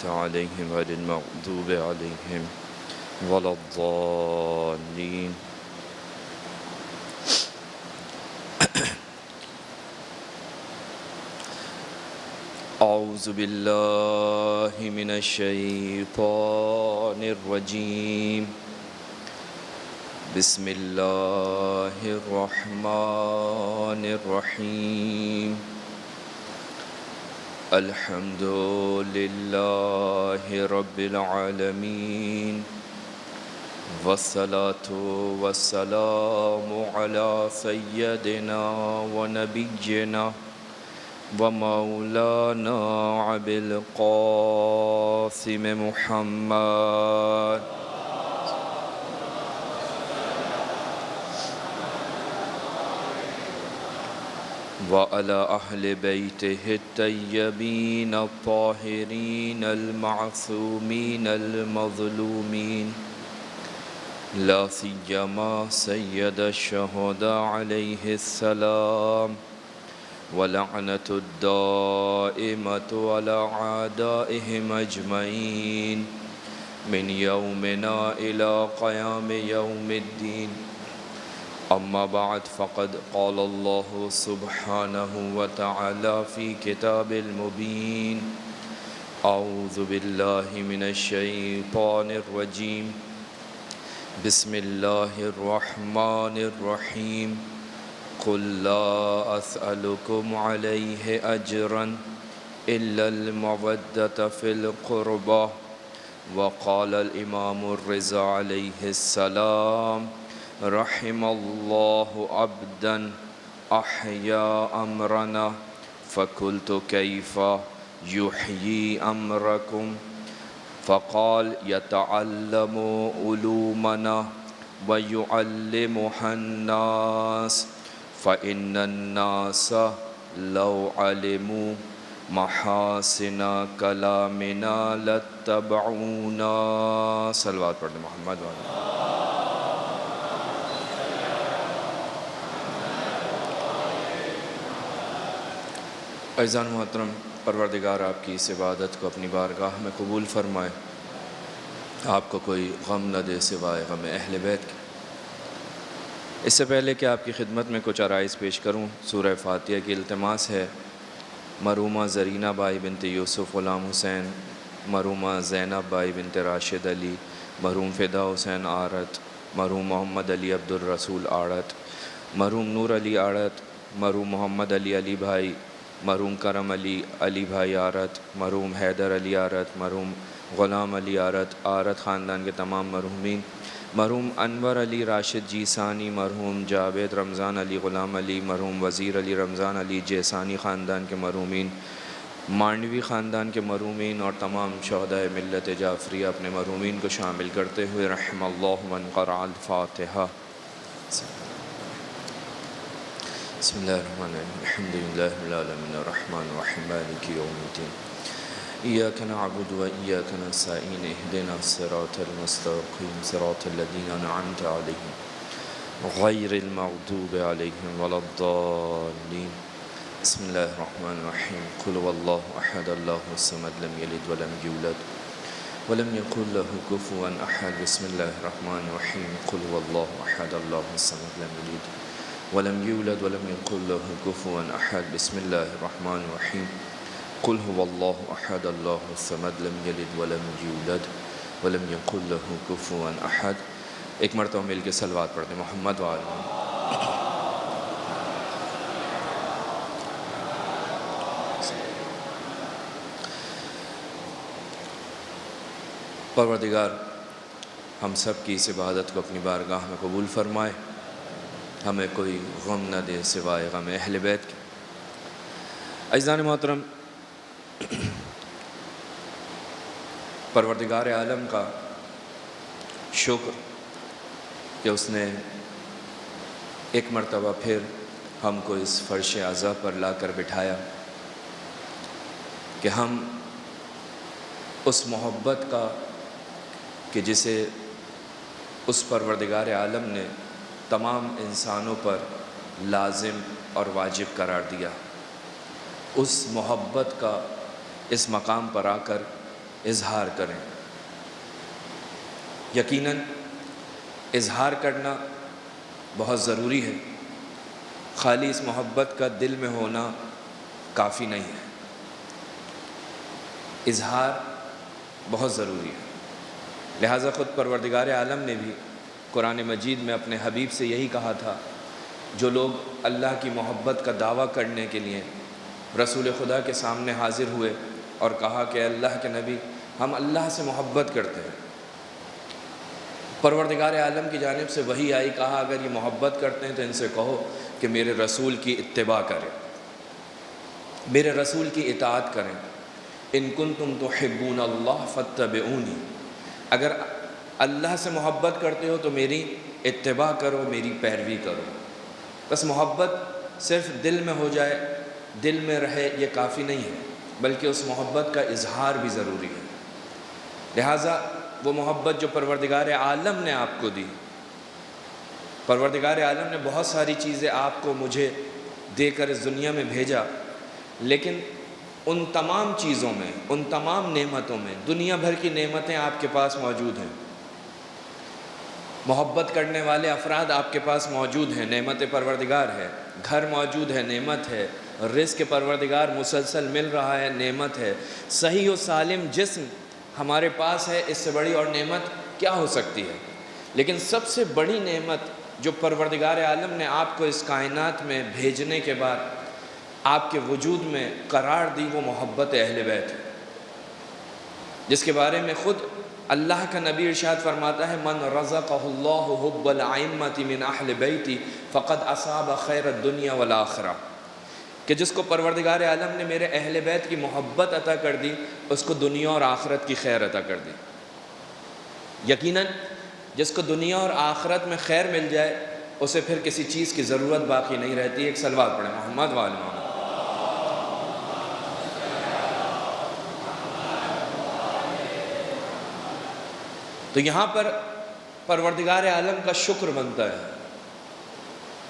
أنعمت عليهم غير المغضوب عليهم ولا الضالين. أعوذ بالله من الشيطان الرجيم. بسم الله الرحمن الرحيم. الحمد لله رب العالمين والصلاة والسلام على سيدنا ونبينا ومولانا أبي القاسم محمد وعلى أهل بيته الطيبين الطاهرين المعصومين المظلومين، لا سيما سيد الشهداء عليه السلام، ولعنة الدائمة على أعدائهم أجمعين من يومنا إلى قيام يوم الدين. أما بعد، فقد قال الله سبحانه وتعالى في كتاب المبين: أعوذ بالله من الشيطان الرجيم. بسم الله الرحمن الرحيم. قل لا أسألكم عليه أجرا إلا المودة في القربى. وقال الإمام الرضا عليه السلام: رحم الله عبدا أحيا أمرنا. فقلت: كيف يحيي أمركم؟ فقال: يتعلم علومنا ويعلمها الناس، فإن الناس لو علموا محاسن كلامنا لاتبعونا. صلوات پڑھیں محمد وعلیہ. عزیزان محترم، پروردگار آپ کی اس عبادت کو اپنی بارگاہ میں قبول فرمائے، آپ کو کوئی غم نہ دے سوائے غم اہل بیت کے۔ اس سے پہلے کہ آپ کی خدمت میں کچھ عرائض پیش کروں، سورہ فاتحہ کی التماس ہے مرحومہ زرینہ بائی بنت یوسف غلام حسین، مرحومہ زینب بائی بنت راشد علی، مرحوم فدا حسین آڑت، مرحوم محمد علی عبد الرسول آڑت، مرحوم نور علی آڑت، مرحوم محمد علی علی بھائی، مرحوم کرم علی علی بھائی آرت، مرحوم حیدر علی آرت، مرحوم غلام علی آرت، آرت خاندان کے تمام مرحومین، مرحوم انور علی راشد جیسانی، مرحوم جاوید رمضان علی غلام علی، مرحوم وزیر علی رمضان علی جیسانی خاندان کے مرحومین، مانڈوی خاندان کے مرحومین اور تمام شہدائے ملت جعفریہ اپنے مرحومین کو شامل کرتے ہوئے رحم اللہ من قرأ الفاتحہ۔ بسم اللہ الرحمن الرحیم. الحمد للہ رب العالمین الرحمن الرحیم مالک یوم الدین. ایاک نعبد و ایاک نستعین اہدنا الصراط المستقیم صراط الذین انعمت علیہم غیر المغضوب علیہم ولا الضالین. بسم اللہ الرحمن الرحیم. قل هو اللہ احد اللہ الصمد لم یلد ولم یولد ولم یکن له کفوا احد. بسم اللہ الرحمن الرحیم. قل هو اللہ احد اللہ الصمد لم یلد ولم يولد ولم يكن له كفوا أحد. بسم الله الرحمن الرحيم. قل هو الله أحد الله الصمد لم يلد ولم يولد ولم يكن له كفوا أحد. ایک مرتبہ مل کے صلوات پڑھتے ہیں محمد وآلہ. پروردگار ہم سب کی اس عبادت کو اپنی بارگاہ میں قبول فرمائے، ہمیں کوئی غم نہ دے سوائے غم اہل بیت کے۔ عزیزان محترم، پروردگار عالم کا شکر کہ اس نے ایک مرتبہ پھر ہم کو اس فرش اعضاء پر لا کر بٹھایا کہ ہم اس محبت کا کہ جسے اس پروردگار عالم نے تمام انسانوں پر لازم اور واجب قرار دیا، اس محبت کا اس مقام پر آ کر اظہار کریں۔ یقیناً اظہار کرنا بہت ضروری ہے، خالی اس محبت کا دل میں ہونا کافی نہیں ہے، اظہار بہت ضروری ہے۔ لہٰذا خود پروردگار عالم نے بھی قرآن مجید میں اپنے حبیب سے یہی کہا تھا، جو لوگ اللہ کی محبت کا دعویٰ کرنے کے لیے رسول خدا کے سامنے حاضر ہوئے اور کہا کہ اللہ کے نبی ہم اللہ سے محبت کرتے ہیں، پروردگار عالم کی جانب سے وحی آئی، کہا اگر یہ محبت کرتے ہیں تو ان سے کہو کہ میرے رسول کی اتباع کریں، میرے رسول کی اطاعت کریں۔ ان کنتم تحبون اللہ فاتبعونی، اگر اللہ سے محبت کرتے ہو تو میری اتباع کرو، میری پیروی کرو۔ بس محبت صرف دل میں ہو جائے، دل میں رہے، یہ کافی نہیں ہے، بلکہ اس محبت کا اظہار بھی ضروری ہے۔ لہٰذا وہ محبت جو پروردگار عالم نے آپ کو دی، پروردگار عالم نے بہت ساری چیزیں آپ کو مجھے دے کر اس دنیا میں بھیجا، لیکن ان تمام چیزوں میں، ان تمام نعمتوں میں دنیا بھر کی نعمتیں آپ کے پاس موجود ہیں، محبت کرنے والے افراد آپ کے پاس موجود ہیں، نعمت پروردگار ہے، گھر موجود ہے، نعمت ہے، رزق پروردگار مسلسل مل رہا ہے، نعمت ہے، صحیح و سالم جسم ہمارے پاس ہے، اس سے بڑی اور نعمت کیا ہو سکتی ہے؟ لیکن سب سے بڑی نعمت جو پروردگار عالم نے آپ کو اس کائنات میں بھیجنے کے بعد آپ کے وجود میں قرار دی، وہ محبت اہل بیت ہے، جس کے بارے میں خود اللہ کا نبی ارشاد فرماتا ہے، من رزقہ اللہ حب الائمۃ من اہل بیتی فقد اصاب خیر الدنیا والآخرہ، کہ جس کو پروردگار عالم نے میرے اہل بیت کی محبت عطا کر دی، اس کو دنیا اور آخرت کی خیر عطا کر دی۔ یقیناً جس کو دنیا اور آخرت میں خیر مل جائے، اسے پھر کسی چیز کی ضرورت باقی نہیں رہتی۔ ایک صلوات پڑھیں، محمد و آل محمد۔ تو یہاں پر پروردگار عالم کا شکر بنتا ہے۔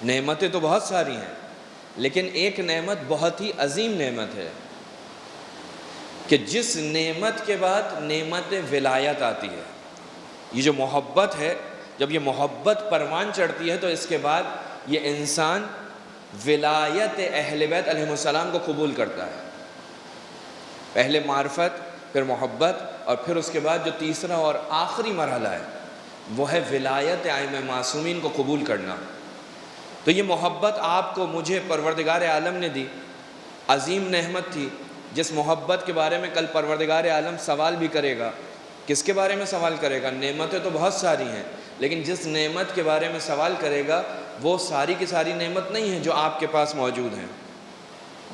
نعمتیں تو بہت ساری ہیں، لیکن ایک نعمت بہت ہی عظیم نعمت ہے کہ جس نعمت کے بعد نعمت ولایت آتی ہے۔ یہ جو محبت ہے، جب یہ محبت پروان چڑھتی ہے تو اس کے بعد یہ انسان ولایت اہل بیت علیہ السلام کو قبول کرتا ہے۔ پہلے معرفت، پھر محبت، اور پھر اس کے بعد جو تیسرا اور آخری مرحلہ ہے وہ ہے ولایت ائمہ معصومین کو قبول کرنا۔ تو یہ محبت آپ کو مجھے پروردگار عالم نے دی، عظیم نعمت تھی، جس محبت کے بارے میں کل پروردگار عالم سوال بھی کرے گا۔ کس کے بارے میں سوال کرے گا؟ نعمتیں تو بہت ساری ہیں، لیکن جس نعمت کے بارے میں سوال کرے گا وہ ساری کی ساری نعمت نہیں ہے جو آپ کے پاس موجود ہیں۔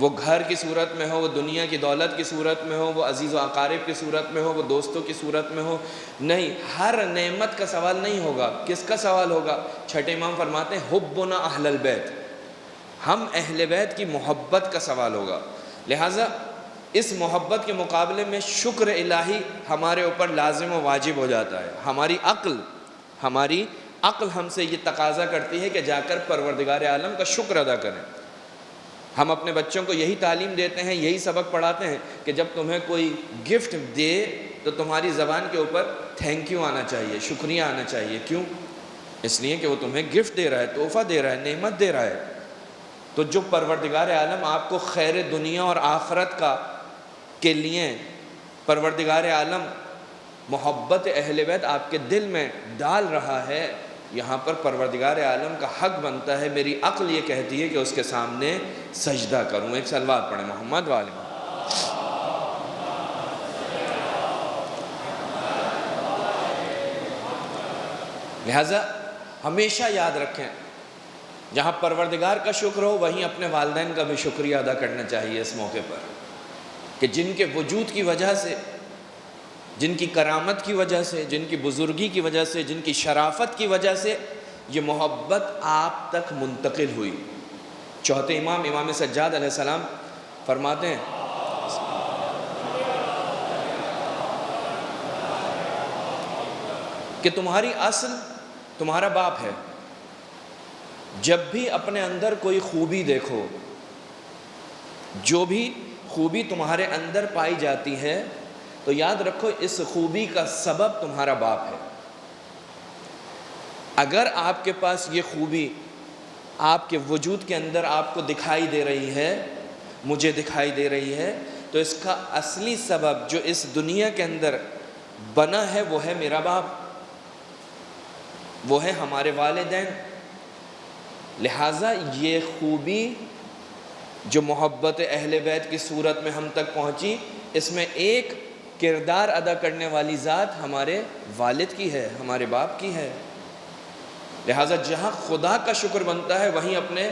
وہ گھر کی صورت میں ہو، وہ دنیا کی دولت کی صورت میں ہو، وہ عزیز و اقارب کی صورت میں ہو، وہ دوستوں کی صورت میں ہو، نہیں، ہر نعمت کا سوال نہیں ہوگا۔ کس کا سوال ہوگا؟ چھٹے امام فرماتے ہیں حبنا اہل البیت، ہم اہل بیت کی محبت کا سوال ہوگا۔ لہٰذا اس محبت کے مقابلے میں شکر الہی ہمارے اوپر لازم و واجب ہو جاتا ہے۔ ہماری عقل ہم سے یہ تقاضا کرتی ہے کہ جا کر پروردگار عالم کا شکر ادا کریں۔ ہم اپنے بچوں کو یہی تعلیم دیتے ہیں، یہی سبق پڑھاتے ہیں کہ جب تمہیں کوئی گفٹ دے تو تمہاری زبان کے اوپر تھینک یو آنا چاہیے، شکریہ آنا چاہیے۔ کیوں؟ اس لیے کہ وہ تمہیں گفٹ دے رہا ہے، تحفہ دے رہا ہے، نعمت دے رہا ہے۔ تو جو پروردگار عالم آپ کو خیر دنیا اور آخرت کے لیے پروردگار عالم محبت اہل بیت آپ کے دل میں ڈال رہا ہے، یہاں پر پروردگار عالم کا حق بنتا ہے، میری عقل یہ کہتی ہے کہ اس کے سامنے سجدہ کروں۔ ایک صلوات پڑھیں، محمد و آل محمد۔ لہٰذا ہمیشہ یاد رکھیں، جہاں پروردگار کا شکر ہو وہیں اپنے والدین کا بھی شکریہ ادا کرنا چاہیے اس موقع پر، کہ جن کے وجود کی وجہ سے، جن کی کرامت کی وجہ سے، جن کی بزرگی کی وجہ سے، جن کی شرافت کی وجہ سے یہ محبت آپ تک منتقل ہوئی۔ چوتھے امام سجاد علیہ السلام فرماتے ہیں کہ تمہاری اصل تمہارا باپ ہے، جب بھی اپنے اندر کوئی خوبی دیکھو، جو بھی خوبی تمہارے اندر پائی جاتی ہے، تو یاد رکھو اس خوبی کا سبب تمہارا باپ ہے۔ اگر آپ کے پاس یہ خوبی آپ کے وجود کے اندر آپ کو دکھائی دے رہی ہے، مجھے دکھائی دے رہی ہے، تو اس کا اصلی سبب جو اس دنیا کے اندر بنا ہے وہ ہے میرا باپ، وہ ہے ہمارے والدین۔ لہٰذا یہ خوبی جو محبت اہل بیت کی صورت میں ہم تک پہنچی، اس میں ایک کردار ادا کرنے والی ذات ہمارے والد کی ہے، ہمارے باپ کی ہے۔ لہٰذا جہاں خدا کا شکر بنتا ہے وہیں اپنے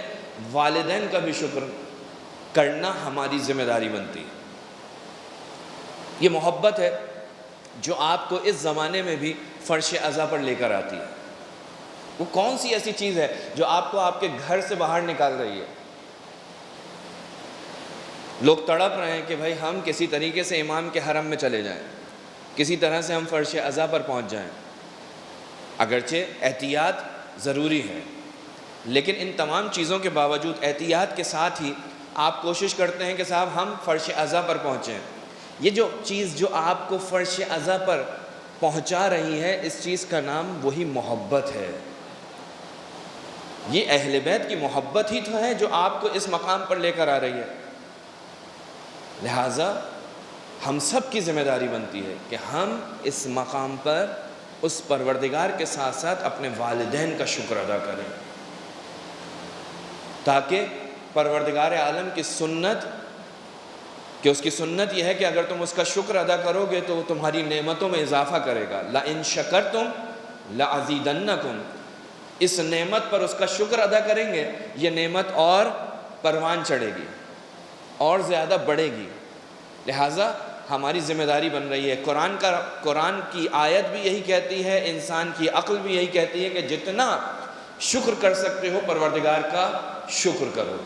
والدین کا بھی شکر کرنا ہماری ذمہ داری بنتی ہے۔ یہ محبت ہے جو آپ کو اس زمانے میں بھی فرش عزا پر لے کر آتی ہے۔ وہ کون سی ایسی چیز ہے جو آپ کو آپ کے گھر سے باہر نکال رہی ہے؟ لوگ تڑپ رہے ہیں کہ بھائی ہم کسی طریقے سے امام کے حرم میں چلے جائیں، کسی طرح سے ہم فرش عزا پر پہنچ جائیں۔ اگرچہ احتیاط ضروری ہے، لیکن ان تمام چیزوں کے باوجود احتیاط کے ساتھ ہی آپ کوشش کرتے ہیں کہ صاحب ہم فرش عزا پر پہنچیں۔ یہ جو چیز جو آپ کو فرش عزا پر پہنچا رہی ہے، اس چیز کا نام وہی محبت ہے۔ یہ اہل بیت کی محبت ہی تو ہے جو آپ کو اس مقام پر لے کر آ رہی ہے۔ لہٰذا ہم سب کی ذمہ داری بنتی ہے کہ ہم اس مقام پر اس پروردگار کے ساتھ ساتھ اپنے والدین کا شکر ادا کریں، تاکہ پروردگار عالم کی سنت، کہ اس کی سنت یہ ہے کہ اگر تم اس کا شکر ادا کرو گے تو وہ تمہاری نعمتوں میں اضافہ کرے گا۔ لَإِن شَكَرْتُمْ لَأَزِيدَنَّكُمْ، اس نعمت پر اس کا شکر ادا کریں گے، یہ نعمت اور پروان چڑھے گی، اور زیادہ بڑھے گی۔ لہٰذا ہماری ذمہ داری بن رہی ہے۔ قرآن کی آیت بھی یہی کہتی ہے، انسان کی عقل بھی یہی کہتی ہے کہ جتنا شکر کر سکتے ہو پروردگار کا شکر کرو۔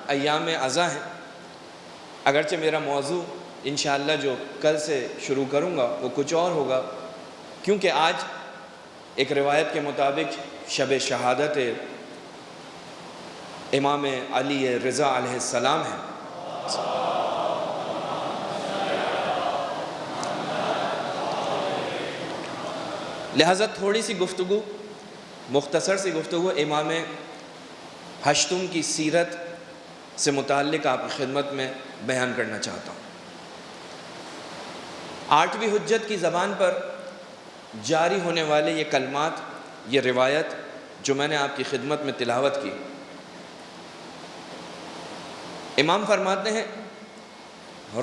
ایام عزا ہیں، اگرچہ میرا موضوع انشاءاللہ جو کل سے شروع کروں گا وہ کچھ اور ہوگا، کیونکہ آج ایک روایت کے مطابق شب شہادت امام علی رضا علیہ السلام ہے۔ لہٰذا تھوڑی سی گفتگو، مختصر سی گفتگو امام ہشتم کی سیرت سے متعلق آپ کی خدمت میں بیان کرنا چاہتا ہوں۔ 8ویں حجت کی زبان پر جاری ہونے والے یہ کلمات، یہ روایت جو میں نے آپ کی خدمت میں تلاوت کی، امام فرماتے ہیں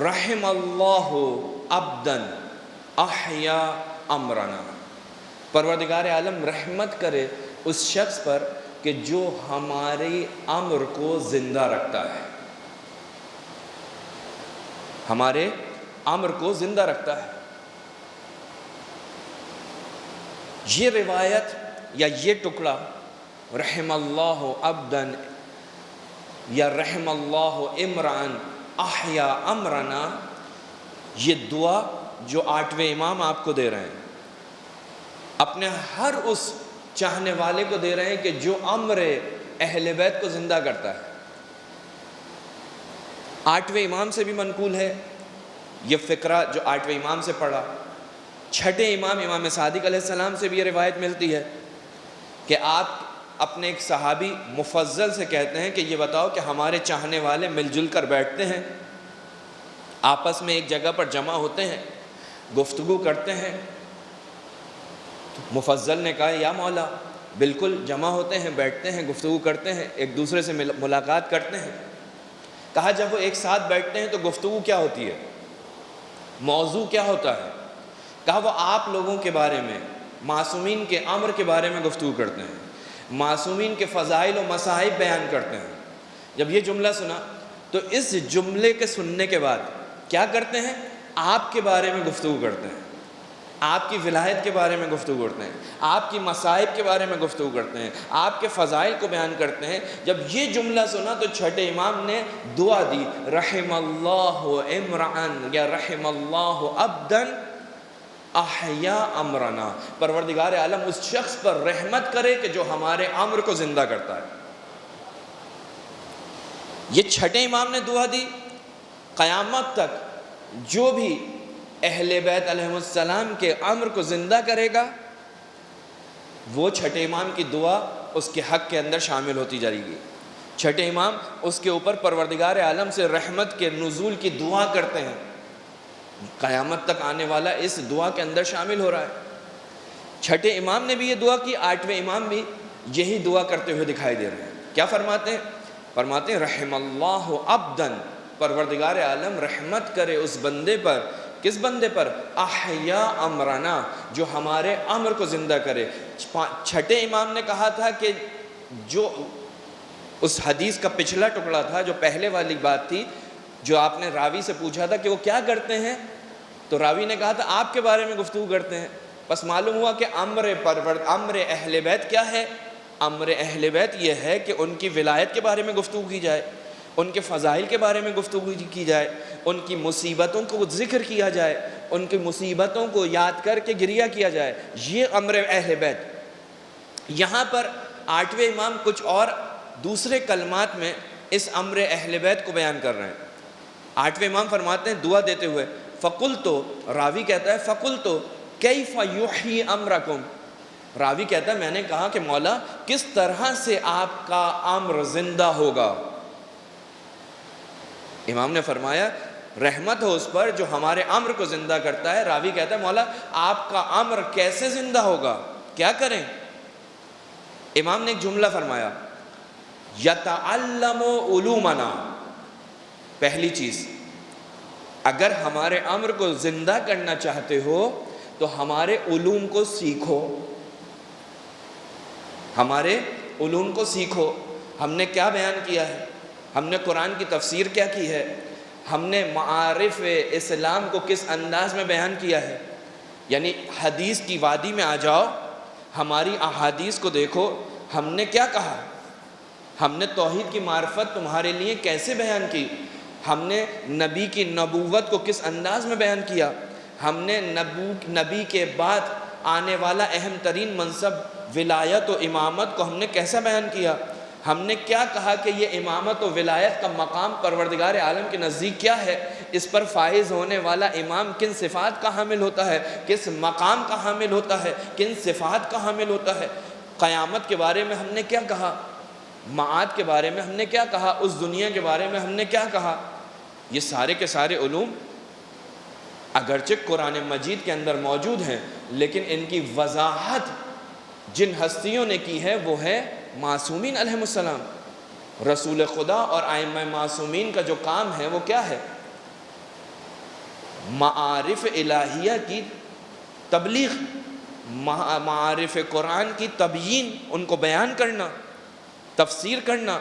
رحم اللہ عبدًا احیا امرنا، پروردگار عالم رحمت کرے اس شخص پر کہ جو ہمارے امر کو زندہ رکھتا ہے، ہمارے امر کو زندہ رکھتا ہے۔ یہ روایت یا یہ ٹکڑا رحم اللہ عبدًا یا رحم اللہ امرأً احیا امرنا، یہ دعا جو 8ویں امام آپ کو دے رہے ہیں، اپنے ہر اس چاہنے والے کو دے رہے ہیں کہ جو امر اہل بیت کو زندہ کرتا ہے۔ 8ویں امام سے بھی منقول ہے یہ فقرہ جو 8ویں امام سے پڑھا۔ 6ٹھے امام امام صادق علیہ السلام سے بھی یہ روایت ملتی ہے کہ آپ اپنے ایک صحابی مفضل سے کہتے ہیں کہ یہ بتاؤ کہ ہمارے چاہنے والے مل جل کر بیٹھتے ہیں، آپس میں ایک جگہ پر جمع ہوتے ہیں، گفتگو کرتے ہیں؟ مفضل نے کہا یا مولا بالکل جمع ہوتے ہیں، بیٹھتے ہیں، گفتگو کرتے ہیں، ایک دوسرے سے ملاقات کرتے ہیں۔ کہا جب وہ ایک ساتھ بیٹھتے ہیں تو گفتگو کیا ہوتی ہے، موضوع کیا ہوتا ہے؟ کہا وہ آپ لوگوں کے بارے میں، معصومین کے امر کے بارے میں گفتگو کرتے ہیں، معصومین کے فضائل و مصائب بیان کرتے ہیں۔ جب یہ جملہ سنا تو اس جملے کے سننے کے بعد کیا کرتے ہیں؟ آپ کے بارے میں گفتگو کرتے ہیں، آپ کی ولایت کے بارے میں گفتگو کرتے ہیں، آپ کی مصائب کے بارے میں گفتگو کرتے ہیں، آپ کے فضائل کو بیان کرتے ہیں۔ جب یہ جملہ سنا تو 6ٹھے امام نے دعا دی رحم اللہ امرأً یا رحم اللہ عبدًا احیا امرنا، پروردگار عالم اس شخص پر رحمت کرے کہ جو ہمارے امر کو زندہ کرتا ہے۔ یہ 6ٹھے امام نے دعا دی، قیامت تک جو بھی اہل بیت علیہ السلام کے امر کو زندہ کرے گا وہ چھٹے امام کی دعا اس کے حق کے اندر شامل ہوتی جائے گی۔ چھٹے امام اس کے اوپر پروردگار عالم سے رحمت کے نزول کی دعا کرتے ہیں، قیامت تک آنے والا اس دعا کے اندر شامل ہو رہا ہے۔ چھٹے امام نے بھی یہ دعا کی، آٹھویں امام بھی یہی دعا کرتے ہوئے دکھائی دے رہے ہیں۔ کیا فرماتے ہیں؟ فرماتے ہیں رحم اللہ عبدن، پروردگار عالم رحمت کرے اس بندے پر۔ کس بندے پر؟ احیا امرنا، جو ہمارے امر کو زندہ کرے۔ چھٹے امام نے کہا تھا کہ جو اس حدیث کا پچھلا ٹکڑا تھا، جو پہلے والی بات تھی، جو آپ نے راوی سے پوچھا تھا کہ وہ کیا کرتے ہیں، تو راوی نے کہا تھا آپ کے بارے میں گفتگو کرتے ہیں۔ بس معلوم ہوا کہ امر اہل بیت کیا ہے؟ امر اہل بیت یہ ہے کہ ان کی ولایت کے بارے میں گفتگو کی جائے، ان کے فضائل کے بارے میں گفتگو کی جائے، ان کی مصیبتوں کو ذکر کیا جائے، ان کی مصیبتوں کو یاد کر کے گریہ کیا جائے، یہ امر اہل بیت۔ یہاں پر آٹھویں امام کچھ اور دوسرے کلمات میں اس امر اہل بیت کو بیان کر رہے ہیں۔ آٹھویں امام فرماتے ہیں دعا دیتے ہوئے، فَقُلْتُ، راوی کہتا ہے فَقُلْتُ كَيْفَ يُحْيِي أَمْرَكُمْ، راوی کہتا ہے میں نے کہا کہ مولا کس طرح سے آپ کا امر زندہ ہوگا؟ امام نے فرمایا رحمت ہو اس پر جو ہمارے امر کو زندہ کرتا ہے۔ راوی کہتا ہے مولا آپ کا امر کیسے زندہ ہوگا، کیا کریں؟ امام نے ایک جملہ فرمایا یتعلم علومنا، پہلی چیز اگر ہمارے امر کو زندہ کرنا چاہتے ہو تو ہمارے علوم کو سیکھو، ہمارے علوم کو سیکھو۔ ہم نے کیا بیان کیا ہے؟ ہم نے قرآن کی تفسیر کیا کی ہے؟ ہم نے معارف اسلام کو کس انداز میں بیان کیا ہے؟ یعنی حدیث کی وادی میں آ جاؤ، ہماری احادیث کو دیکھو، ہم نے کیا کہا؟ ہم نے توحید کی معرفت تمہارے لیے کیسے بیان کی؟ ہم نے نبی کی نبوت کو کس انداز میں بیان کیا؟ ہم نے نبی کے بعد آنے والا اہم ترین منصب ولایت و امامت کو ہم نے کیسا بیان کیا؟ ہم نے کیا کہا کہ یہ امامت و ولایت کا مقام پروردگار عالم کے نزدیک کیا ہے؟ اس پر فائز ہونے والا امام کن صفات کا حامل ہوتا ہے، کس مقام کا حامل ہوتا ہے، کن صفات کا حامل ہوتا ہے؟ قیامت کے بارے میں ہم نے کیا کہا؟ معاد کے بارے میں ہم نے کیا کہا؟ اس دنیا کے بارے میں ہم نے کیا کہا؟ یہ سارے کے سارے علوم اگرچہ قرآن مجید کے اندر موجود ہیں، لیکن ان کی وضاحت جن ہستیوں نے کی ہے وہ ہے معصومین علیہ السلام۔ رسول خدا اور ائمہ معصومین کا جو کام ہے وہ کیا ہے؟ معارف الہیہ کی تبلیغ، معارف قرآن کی تبیین، ان کو بیان کرنا، تفسیر کرنا۔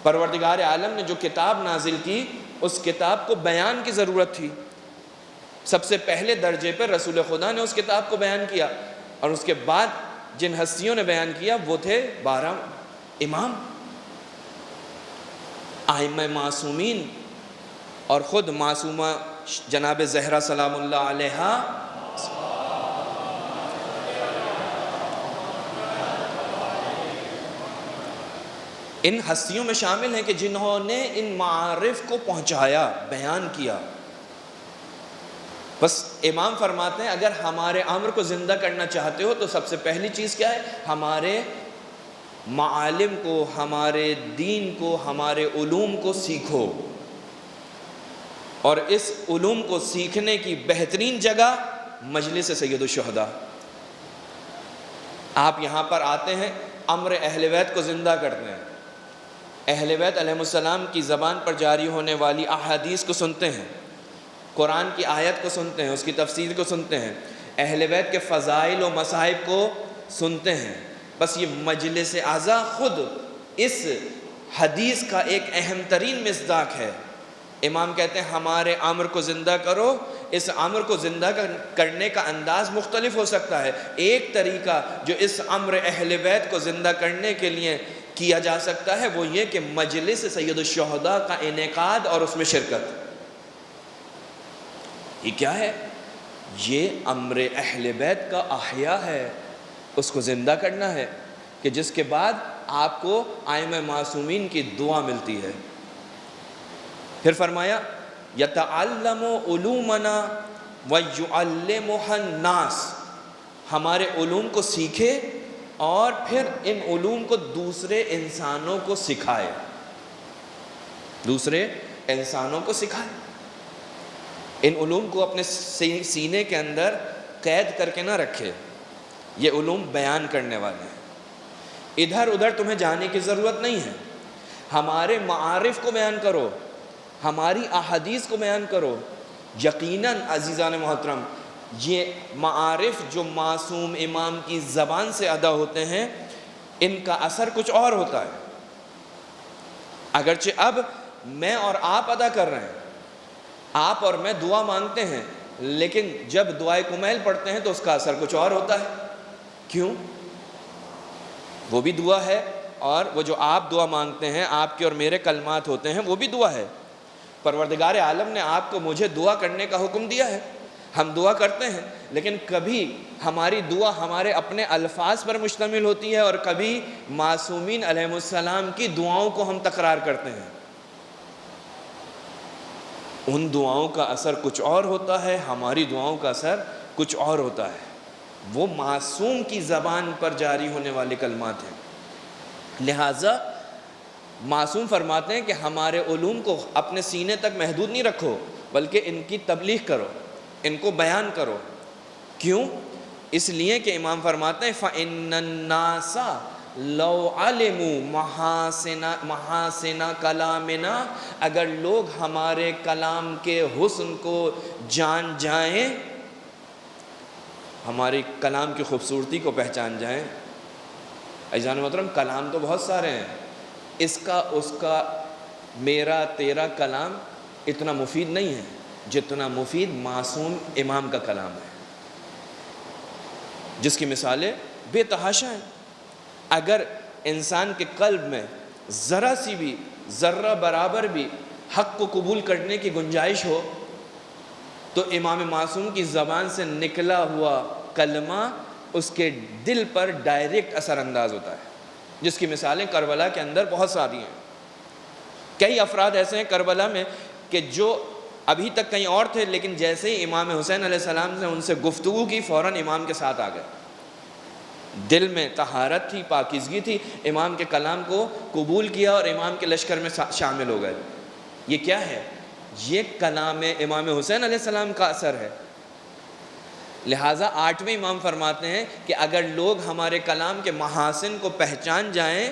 پروردگار عالم نے جو کتاب نازل کی اس کتاب کو بیان کی ضرورت تھی، سب سے پہلے درجے پر رسول خدا نے اس کتاب کو بیان کیا، اور اس کے بعد جن ہستیوں نے بیان کیا وہ تھے 12 امام، ائمہ معصومین، اور خود معصومہ جناب زہرا سلام اللہ علیہا ان ہستیوں میں شامل ہیں کہ جنہوں نے ان معارف کو پہنچایا، بیان کیا۔ بس امام فرماتے ہیں اگر ہمارے امر کو زندہ کرنا چاہتے ہو تو سب سے پہلی چیز کیا ہے؟ ہمارے معالم کو، ہمارے دین کو، ہمارے علوم کو سیکھو۔ اور اس علوم کو سیکھنے کی بہترین جگہ مجلس سید الشہداء۔ آپ یہاں پر آتے ہیں، امر اہل بیت کو زندہ کرتے ہیں، اہل بیت علیہ السلام کی زبان پر جاری ہونے والی احادیث کو سنتے ہیں، قرآن کی آیت کو سنتے ہیں، اس کی تفسیر کو سنتے ہیں، اہل بیت کے فضائل و مصائب کو سنتے ہیں۔ بس یہ مجلس اعزا خود اس حدیث کا ایک اہم ترین مصداق ہے۔ امام کہتے ہیں ہمارے امر کو زندہ کرو۔ اس امر کو زندہ کرنے کا انداز مختلف ہو سکتا ہے۔ ایک طریقہ جو اس امر اہل بیت کو زندہ کرنے کے لیے کیا جا سکتا ہے وہ یہ کہ مجلس سید الشہداء کا انعقاد اور اس میں شرکت۔ یہ کیا ہے؟ یہ امر اہل بیت کا احیاء ہے، اس کو زندہ کرنا ہے، کہ جس کے بعد آپ کو ائمہ معصومین کی دعا ملتی ہے۔ پھر فرمایا یتعلم علومنا ویعلمها الناس، ہمارے علوم کو سیکھے اور پھر ان علوم کو دوسرے انسانوں کو سکھائے، دوسرے انسانوں کو سکھائے۔ ان علوم کو اپنے سینے کے اندر قید کر کے نہ رکھے، یہ علوم بیان کرنے والے ہیں، ادھر ادھر تمہیں جانے کی ضرورت نہیں ہے، ہمارے معارف کو بیان کرو، ہماری احادیث کو بیان کرو۔ یقیناً عزیزان محترم، یہ معارف جو معصوم امام کی زبان سے ادا ہوتے ہیں، ان کا اثر کچھ اور ہوتا ہے۔ اگرچہ اب میں اور آپ ادا کر رہے ہیں، آپ اور میں دعا مانگتے ہیں، لیکن جب دعائے کمیل پڑھتے ہیں تو اس کا اثر کچھ اور ہوتا ہے۔ کیوں؟ وہ بھی دعا ہے، اور وہ جو آپ دعا مانگتے ہیں، آپ کے اور میرے کلمات ہوتے ہیں، وہ بھی دعا ہے۔ پروردگار عالم نے آپ کو مجھے دعا کرنے کا حکم دیا ہے، ہم دعا کرتے ہیں، لیکن کبھی ہماری دعا ہمارے اپنے الفاظ پر مشتمل ہوتی ہے، اور کبھی معصومین علیہ السلام کی دعاؤں کو ہم تکرار کرتے ہیں۔ ان دعاؤں کا اثر کچھ اور ہوتا ہے، ہماری دعاؤں کا اثر کچھ اور ہوتا ہے۔ وہ معصوم کی زبان پر جاری ہونے والے کلمات ہیں۔ لہٰذا معصوم فرماتے ہیں کہ ہمارے علوم کو اپنے سینے تک محدود نہیں رکھو، بلکہ ان کی تبلیغ کرو، ان کو بیان کرو۔ کیوں؟ اس لیے کہ امام فرماتے ہیں فَإِنَّ النَّاسَ لَوْ عَلِمُوا مَحَاسِنَ کَلَامِنَا، اگر لوگ ہمارے کلام کے حسن کو جان جائیں، ہمارے کلام کی خوبصورتی کو پہچان جائیں۔ عزیزان محترم، کلام تو بہت سارے ہیں، اس کا اس کا میرا تیرا کلام اتنا مفید نہیں ہے جتنا مفید معصوم امام کا کلام ہے، جس کی مثالیں بے تحاشا ہیں۔ اگر انسان کے قلب میں ذرا سی بھی، ذرہ برابر بھی حق کو قبول کرنے کی گنجائش ہو، تو امام معصوم کی زبان سے نکلا ہوا کلمہ اس کے دل پر ڈائریکٹ اثر انداز ہوتا ہے، جس کی مثالیں کربلا کے اندر بہت ساری ہیں۔ کئی افراد ایسے ہیں کربلا میں کہ جو ابھی تک کہیں اور تھے، لیکن جیسے ہی امام حسین علیہ السلام نے ان سے گفتگو کی، فوراً امام کے ساتھ آ گئے۔ دل میں طہارت تھی، پاکیزگی تھی، امام کے کلام کو قبول کیا اور امام کے لشکر میں شامل ہو گئے۔ یہ کیا ہے؟ یہ کلام امام حسین علیہ السلام کا اثر ہے۔ لہٰذا 8ویں امام فرماتے ہیں کہ اگر لوگ ہمارے کلام کے محاسن کو پہچان جائیں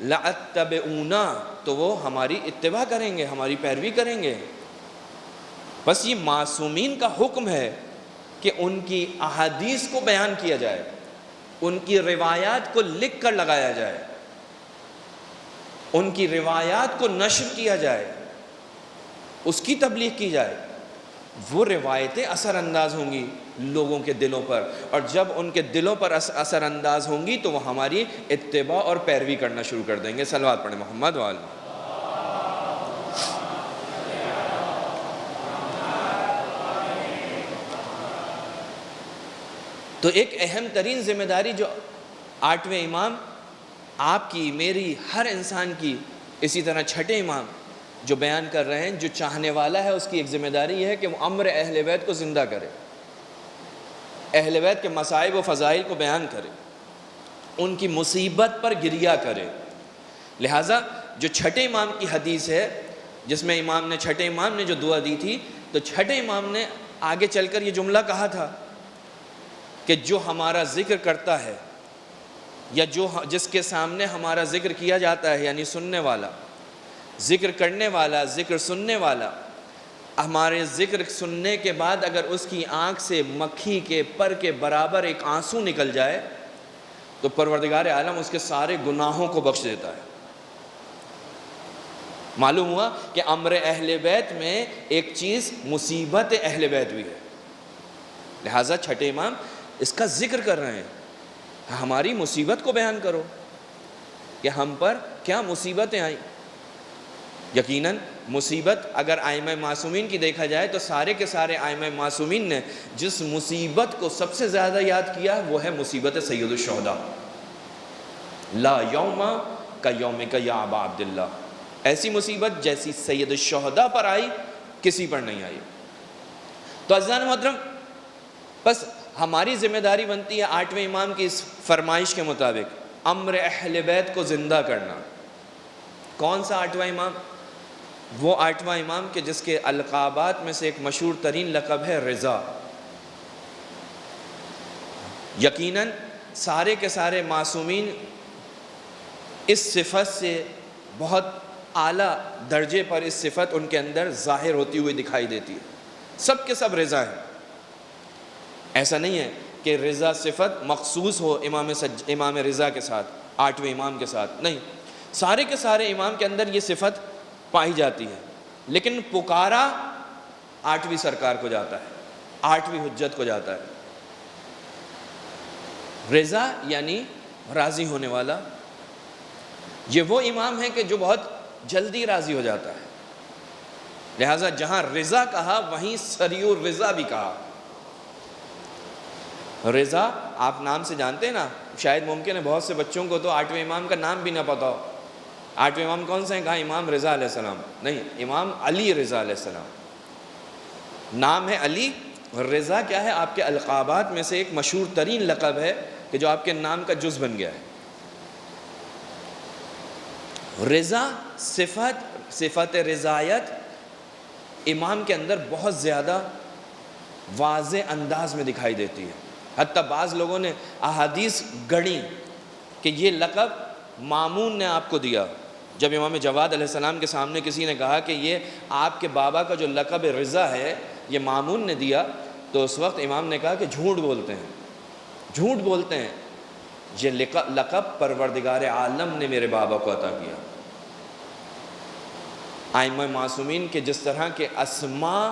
لَأَتَّبِعُونَا، تو وہ ہماری اتباع کریں گے، ہماری پیروی کریں گے۔ بس یہ معصومین کا حکم ہے کہ ان کی احادیث کو بیان کیا جائے، ان کی روایات کو لکھ کر لگایا جائے، ان کی روایات کو نشر کیا جائے، اس کی تبلیغ کی جائے۔ وہ روایتیں اثر انداز ہوں گی لوگوں کے دلوں پر، اور جب ان کے دلوں پر اثر انداز ہوں گی تو وہ ہماری اتباع اور پیروی کرنا شروع کر دیں گے۔ صلوات پڑھیں محمد وآلہ۔ تو ایک اہم ترین ذمہ داری جو 8ویں امام آپ کی، میری، ہر انسان کی، اسی طرح چھٹے امام جو بیان کر رہے ہیں، جو چاہنے والا ہے اس کی ایک ذمہ داری یہ ہے کہ وہ امر اہل بیت کو زندہ کرے، اہل بیت کے مصائب و فضائل کو بیان کرے، ان کی مصیبت پر گریہ کرے۔ لہٰذا جو چھٹے امام کی حدیث ہے، جس میں چھٹے امام نے جو دعا دی تھی، تو چھٹے امام نے آگے چل کر یہ جملہ کہا تھا کہ جو ہمارا ذکر کرتا ہے، یا جس کے سامنے ہمارا ذکر کیا جاتا ہے، یعنی سننے والا، ذکر کرنے والا، ذکر سننے والا، ہمارے ذکر سننے کے بعد اگر اس کی آنکھ سے مکھی کے پر کے برابر ایک آنسو نکل جائے تو پروردگار عالم اس کے سارے گناہوں کو بخش دیتا ہے۔ معلوم ہوا کہ امر اہل بیت میں ایک چیز مصیبت اہل بیت بھی ہے۔ لہٰذا چھٹے امام اس کا ذکر کر رہے ہیں، ہماری مصیبت کو بیان کرو کہ ہم پر کیا مصیبتیں آئیں۔ یقیناً مصیبت اگر ائمہ معصومین کی دیکھا جائے تو سارے کے سارے ائمہ معصومین نے جس مصیبت کو سب سے زیادہ یاد کیا وہ ہے مصیبت سید الشہداء۔ لا یوم کا یوم کا یا ابا عبداللہ، ایسی مصیبت جیسی سید الشہداء پر آئی کسی پر نہیں آئی۔ تو عزیزان محترم، بس ہماری ذمہ داری بنتی ہے 8ویں امام کی اس فرمائش کے مطابق امر اہل بیت کو زندہ کرنا۔ کون سا 8واں امام؟ وہ 8واں امام کہ جس کے القابات میں سے ایک مشہور ترین لقب ہے رضا۔ یقیناً سارے کے سارے معصومین اس صفت سے بہت اعلیٰ درجے پر اس صفت ان کے اندر ظاہر ہوتی ہوئی دکھائی دیتی ہے۔ سب کے سب رضا ہیں۔ ایسا نہیں ہے کہ رضا صفت مخصوص ہو امام رضا کے ساتھ، 8ویں امام کے ساتھ، نہیں، سارے کے سارے امام کے اندر یہ صفت پائی جاتی ہے، لیکن پکارا 8ویں سرکار کو جاتا ہے، 8ویں حجت کو جاتا ہے۔ رضا یعنی راضی ہونے والا، یہ وہ امام ہے کہ جو بہت جلدی راضی ہو جاتا ہے، لہٰذا جہاں رضا کہا وہیں سریع الرضا بھی کہا۔ رضا آپ نام سے جانتے ہیں نا، شاید ممکن ہے بہت سے بچوں کو تو 8ویں امام کا نام بھی نہ پتا ہو۔ 8ویں امام کون سے ہیں؟ کہا امام رضا علیہ السلام، نہیں، امام علی رضا علیہ السلام۔ نام ہے علی، رضا کیا ہے؟ آپ کے القابات میں سے ایک مشہور ترین لقب ہے کہ جو آپ کے نام کا جز بن گیا ہے۔ رضا صفت رضایت امام کے اندر بہت زیادہ واضح انداز میں دکھائی دیتی ہے۔ حتیٰ بعض لوگوں نے احادیث گڑھی کہ یہ لقب مامون نے آپ کو دیا۔ جب امام جواد علیہ السلام کے سامنے کسی نے کہا کہ یہ آپ کے بابا کا جو لقب رضا ہے یہ مامون نے دیا، تو اس وقت امام نے کہا کہ جھوٹ بولتے ہیں، جھوٹ بولتے ہیں، یہ لقب پروردگار عالم نے میرے بابا کو عطا کیا۔ ائمہ معصومین کے جس طرح کے اسماء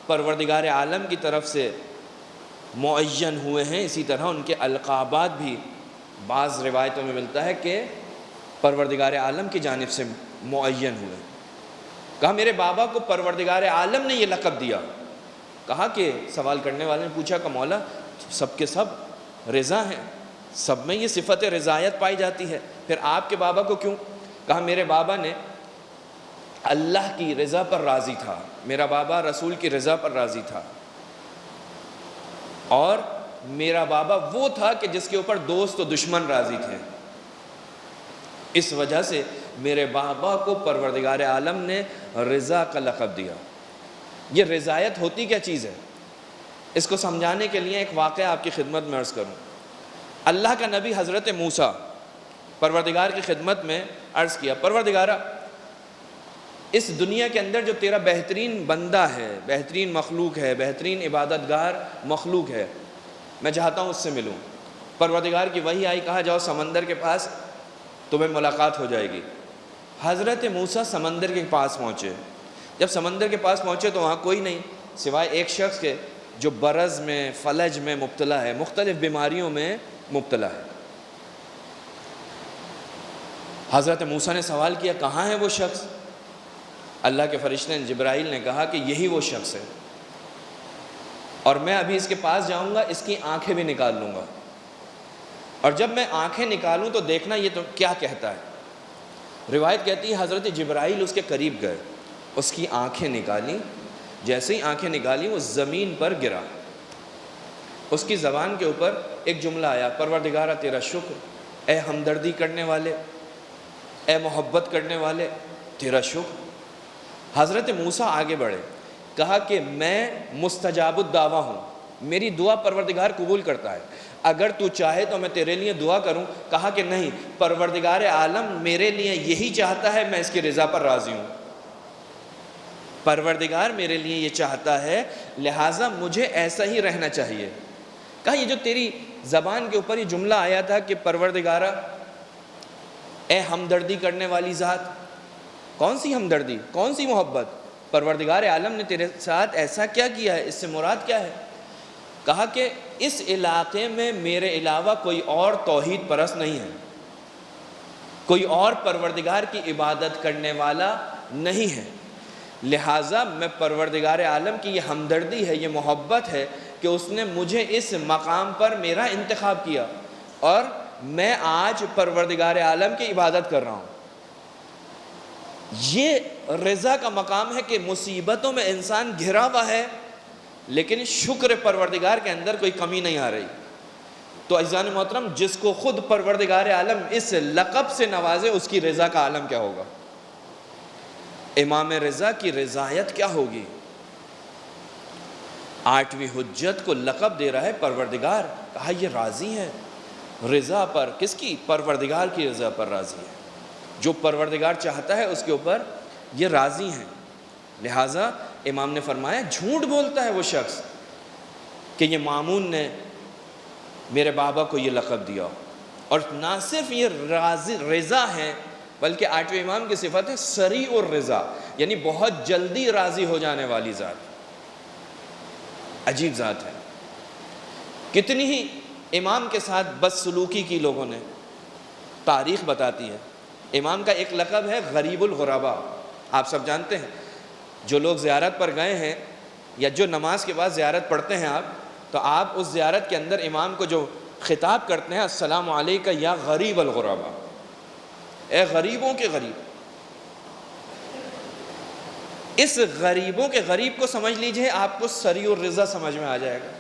پروردگار عالم کی طرف سے معین ہوئے ہیں، اسی طرح ان کے القابات بھی بعض روایتوں میں ملتا ہے کہ پروردگار عالم کی جانب سے معین ہوئے۔ کہا میرے بابا کو پروردگار عالم نے یہ لقب دیا۔ کہا کہ سوال کرنے والے نے پوچھا کہ مولا سب کے سب رضا ہیں، سب میں یہ صفت رضایت پائی جاتی ہے، پھر آپ کے بابا کو کیوں؟ کہا میرے بابا نے اللہ کی رضا پر راضی تھا، میرا بابا رسول کی رضا پر راضی تھا، اور میرا بابا وہ تھا کہ جس کے اوپر دوست و دشمن راضی تھے، اس وجہ سے میرے بابا کو پروردگار عالم نے رضا کا لقب دیا۔ یہ رضایت ہوتی کیا چیز ہے؟ اس کو سمجھانے کے لیے ایک واقعہ آپ کی خدمت میں عرض کروں۔ اللہ کا نبی حضرت موسیٰ پروردگار کی خدمت میں عرض کیا، پروردگارہ اس دنیا کے اندر جو تیرا بہترین بندہ ہے، بہترین مخلوق ہے، بہترین عبادت گار مخلوق ہے، میں چاہتا ہوں اس سے ملوں۔ پروردگار کی وحی آئی، کہا جاؤ سمندر کے پاس، تمہیں ملاقات ہو جائے گی۔ حضرت موسیٰ سمندر کے پاس پہنچے۔ جب سمندر کے پاس پہنچے تو وہاں کوئی نہیں سوائے ایک شخص کے جو برز میں، فلج میں مبتلا ہے، مختلف بیماریوں میں مبتلا ہے۔ حضرت موسیٰ نے سوال کیا کہاں ہے وہ شخص؟ اللہ کے فرشتے جبرائیل نے کہا کہ یہی وہ شخص ہے، اور میں ابھی اس کے پاس جاؤں گا، اس کی آنکھیں بھی نکال لوں گا، اور جب میں آنکھیں نکالوں تو دیکھنا یہ تو کیا کہتا ہے۔ روایت کہتی ہے حضرت جبرائیل اس کے قریب گئے، اس کی آنکھیں نکالی، جیسے ہی آنکھیں نکالی وہ زمین پر گرا۔ اس کی زبان کے اوپر ایک جملہ آیا، پروردگارہ تیرا شکر، اے ہمدردی کرنے والے، اے محبت کرنے والے، تیرا شکر۔ حضرت موسیٰ آگے بڑھے، کہا کہ میں مستجاب الدعویٰ ہوں، میری دعا پروردگار قبول کرتا ہے، اگر تو چاہے تو میں تیرے لیے دعا کروں۔ کہا کہ نہیں، پروردگار عالم میرے لیے یہی چاہتا ہے، میں اس کی رضا پر راضی ہوں، پروردگار میرے لیے یہ چاہتا ہے، لہٰذا مجھے ایسا ہی رہنا چاہیے۔ کہا یہ جو تیری زبان کے اوپر یہ جملہ آیا تھا کہ پروردگارہ اے ہمدردی کرنے والی ذات، کون سی ہمدردی، کون سی محبت؟ پروردگار عالم نے تیرے ساتھ ایسا کیا کیا ہے، اس سے مراد کیا ہے؟ کہا کہ اس علاقے میں میرے علاوہ کوئی اور توحید پرست نہیں ہے، کوئی اور پروردگار کی عبادت کرنے والا نہیں ہے، لہٰذا میں پروردگار عالم کی یہ ہمدردی ہے، یہ محبت ہے کہ اس نے مجھے اس مقام پر میرا انتخاب کیا، اور میں آج پروردگار عالم کی عبادت کر رہا ہوں۔ یہ رضا کا مقام ہے کہ مصیبتوں میں انسان گھرا ہوا ہے لیکن شکر پروردگار کے اندر کوئی کمی نہیں آ رہی. تو عزیزان محترم، جس کو خود پروردگار عالم اس لقب سے نوازے، اس کی رضا کا عالم کیا ہوگا؟ امام رضا کی رضایت کیا ہوگی؟ 8ویں حجت کو لقب دے رہا ہے پروردگار، کہا یہ راضی ہے رضا پر. کس کی؟ پروردگار کی رضا پر راضی ہے. جو پروردگار چاہتا ہے اس کے اوپر یہ راضی ہیں. لہٰذا امام نے فرمایا جھوٹ بولتا ہے وہ شخص کہ یہ مامون نے میرے بابا کو یہ لقب دیا. اور نہ صرف یہ رضا ہے بلکہ 8ویں امام کی صفت ہے سریع الرضا، یعنی بہت جلدی راضی ہو جانے والی ذات. عجیب ذات ہے. کتنی ہی امام کے ساتھ بدسلوکی کی لوگوں نے. تاریخ بتاتی ہے امام کا ایک لقب ہے غریب الغربا. آپ سب جانتے ہیں، جو لوگ زیارت پر گئے ہیں یا جو نماز کے بعد زیارت پڑھتے ہیں تو آپ اس زیارت کے اندر امام کو جو خطاب کرتے ہیں، السلام علیکہ یا غریب الغربا، اے غریبوں کے غریب. اس غریبوں کے غریب کو سمجھ لیجئے، آپ کو سریع الرضا سمجھ میں آ جائے گا.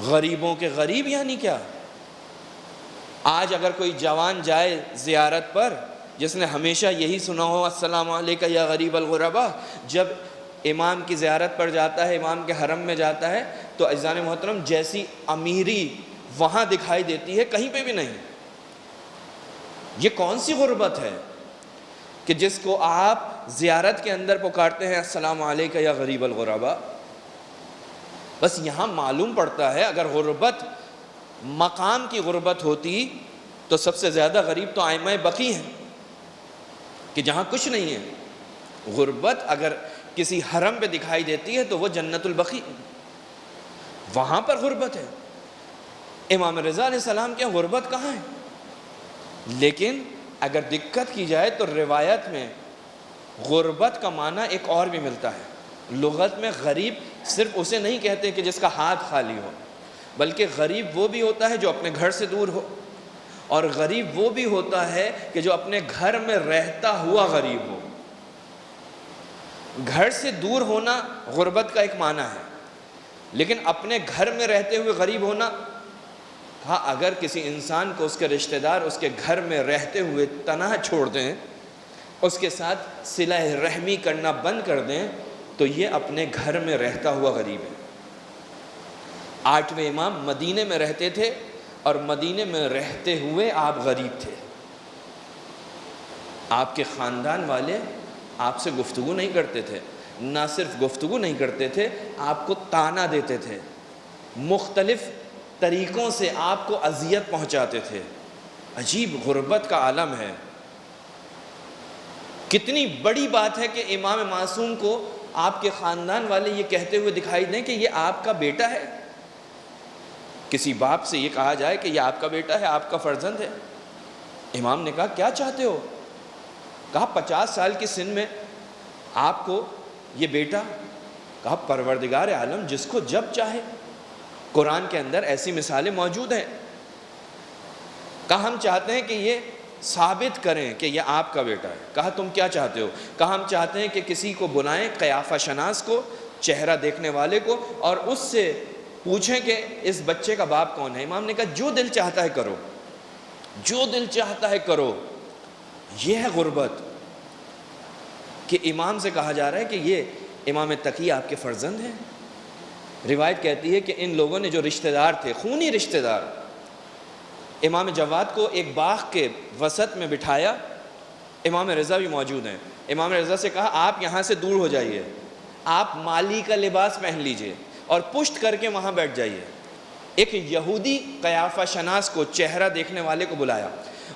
غریبوں کے غریب یعنی کیا؟ آج اگر کوئی جوان جائے زیارت پر جس نے ہمیشہ یہی سنا ہو السلام علیکہ یا غریب الغربا، جب امام کی زیارت پر جاتا ہے، امام کے حرم میں جاتا ہے، تو عزیزان محترم جیسی امیری وہاں دکھائی دیتی ہے کہیں پہ بھی نہیں. یہ کون سی غربت ہے کہ جس کو آپ زیارت کے اندر پکارتے ہیں السلام علیکہ یا غریب الغربا؟ بس یہاں معلوم پڑتا ہے اگر غربت مقام کی غربت ہوتی تو سب سے زیادہ غریب تو ائمہ بقی ہیں کہ جہاں کچھ نہیں ہے. غربت اگر کسی حرم پہ دکھائی دیتی ہے تو وہ جنت البقی، وہاں پر غربت ہے. امام رضا علیہ السلام کے غربت کہاں ہے؟ لیکن اگر دقت کی جائے تو روایت میں غربت کا معنی ایک اور بھی ملتا ہے. لغت میں غریب صرف اسے نہیں کہتے کہ جس کا ہاتھ خالی ہو، بلکہ غریب وہ بھی ہوتا ہے جو اپنے گھر سے دور ہو، اور غریب وہ بھی ہوتا ہے کہ جو اپنے گھر میں رہتا ہوا غریب ہو. گھر سے دور ہونا غربت کا ایک معنی ہے، لیکن اپنے گھر میں رہتے ہوئے غریب ہونا، ہاں اگر کسی انسان کو اس کے رشتہ دار اس کے گھر میں رہتے ہوئے تنہا چھوڑ دیں، اس کے ساتھ صلہ رحمی کرنا بند کر دیں، تو یہ اپنے گھر میں رہتا ہوا غریب ہے. 8ویں امام مدینے میں رہتے تھے اور مدینے میں رہتے ہوئے آپ غریب تھے. آپ کے خاندان والے آپ سے گفتگو نہیں کرتے تھے. نہ صرف گفتگو نہیں کرتے تھے، آپ کو طعنہ دیتے تھے، مختلف طریقوں سے آپ کو اذیت پہنچاتے تھے. عجیب غربت کا عالم ہے. کتنی بڑی بات ہے کہ امام معصوم کو آپ کے خاندان والے یہ کہتے ہوئے دکھائی دیں کہ یہ آپ کا بیٹا ہے. کسی باپ سے یہ کہا جائے کہ یہ آپ کا بیٹا ہے، آپ کا فرزند ہے. امام نے کہا کیا چاہتے ہو؟ کہا 50 سال کی سن میں آپ کو یہ بیٹا. کہا پروردگار عالم جس کو جب چاہے. قرآن کے اندر ایسی مثالیں موجود ہیں. کہا ہم چاہتے ہیں کہ یہ ثابت کریں کہ یہ آپ کا بیٹا ہے. کہا تم کیا چاہتے ہو؟ کہا ہم چاہتے ہیں کہ کسی کو بلائیں، قیافہ شناس کو، چہرہ دیکھنے والے کو، اور اس سے پوچھیں کہ اس بچے کا باپ کون ہے. امام نے کہا جو دل چاہتا ہے کرو، جو دل چاہتا ہے کرو. یہ ہے غربت کہ امام سے کہا جا رہا ہے کہ یہ امام تقی آپ کے فرزند ہیں. روایت کہتی ہے کہ ان لوگوں نے جو رشتہ دار تھے، خونی رشتہ دار، امام جواد کو ایک باغ کے وسط میں بٹھایا. امام رضا بھی موجود ہیں. امام رضا سے کہا آپ یہاں سے دور ہو جائیے، آپ مالی کا لباس پہن لیجئے اور پشت کر کے وہاں بیٹھ جائیے. ایک یہودی قیافہ شناس کو، چہرہ دیکھنے والے کو بلایا،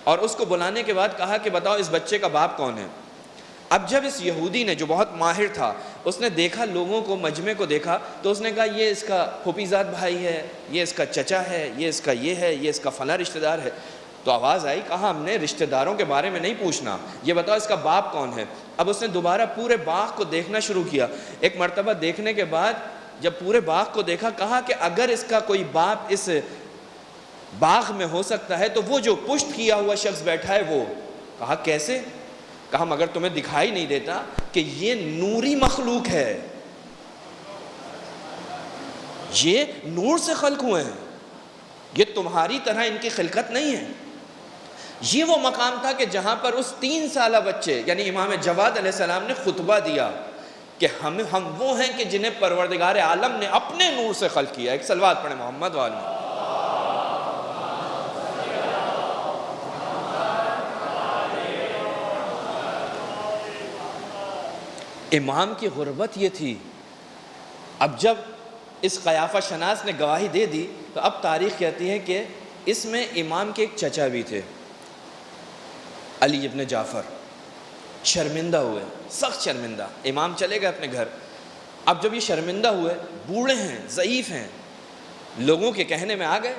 اور اس کو بلانے کے بعد کہا کہ بتاؤ اس بچے کا باپ کون ہے. اب جب اس یہودی نے جو بہت ماہر تھا، اس نے دیکھا لوگوں کو، مجمع کو دیکھا، تو اس نے کہا یہ اس کا پھوپھیزاد بھائی ہے، یہ اس کا چچا ہے، یہ اس کا یہ ہے، یہ اس کا فلاں رشتہ دار ہے. تو آواز آئی، کہا ہم نے رشتہ داروں کے بارے میں نہیں پوچھنا، یہ بتاؤ اس کا باپ کون ہے. اب اس نے دوبارہ پورے باغ کو دیکھنا شروع کیا. ایک مرتبہ دیکھنے کے بعد جب پورے باغ کو دیکھا، کہا کہ اگر اس کا کوئی باپ اس باغ میں ہو سکتا ہے تو وہ جو پشت کیا ہوا شخص بیٹھا ہے وہ. کہا کیسے؟ کہا مگر تمہیں دکھائی نہیں دیتا کہ یہ نوری مخلوق ہے، یہ نور سے خلق ہوئے ہیں، یہ تمہاری طرح ان کی خلقت نہیں ہے۔ یہ وہ مقام تھا کہ جہاں پر اس 3 سالہ بچے یعنی امام جواد علیہ السلام نے خطبہ دیا کہ ہم وہ ہیں کہ جنہیں پروردگار عالم نے اپنے نور سے خلق کیا۔ ایک صلوات پڑھیں محمد والے۔ امام کی غربت یہ تھی۔ اب جب اس قیافہ شناس نے گواہی دے دی تو اب تاریخ کہتی ہے کہ اس میں امام کے ایک چچا بھی تھے، علی ابن جعفر، شرمندہ ہوئے، سخت شرمندہ۔ امام چلے گئے اپنے گھر۔ اب جب یہ شرمندہ ہوئے، بوڑھے ہیں، ضعیف ہیں، لوگوں کے کہنے میں آ گئے،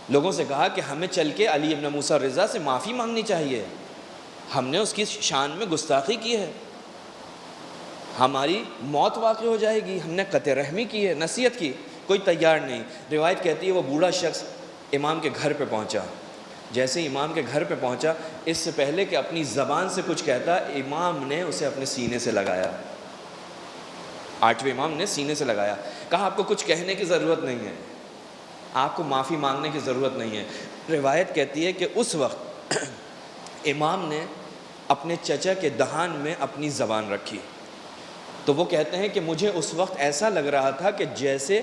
لوگوں سے کہا کہ ہمیں چل کے علی ابن موسیٰ رضا سے معافی مانگنی چاہیے، ہم نے اس کی شان میں گستاخی کی ہے، ہماری موت واقع ہو جائے گی، ہم نے قطع رحمی کی ہے، نصیحت کی، کوئی تیار نہیں۔ روایت کہتی ہے وہ بوڑھا شخص امام کے گھر پہ پہنچا۔ جیسے امام کے گھر پہ پہنچا، اس سے پہلے کہ اپنی زبان سے کچھ کہتا، امام نے اسے اپنے سینے سے لگایا۔ 8ویں امام نے سینے سے لگایا، کہا آپ کو کچھ کہنے کی ضرورت نہیں ہے، آپ کو معافی مانگنے کی ضرورت نہیں ہے۔ روایت کہتی ہے کہ اس وقت امام نے اپنے چچا کے دہان میں اپنی زبان رکھی، تو وہ کہتے ہیں کہ مجھے اس وقت ایسا لگ رہا تھا کہ جیسے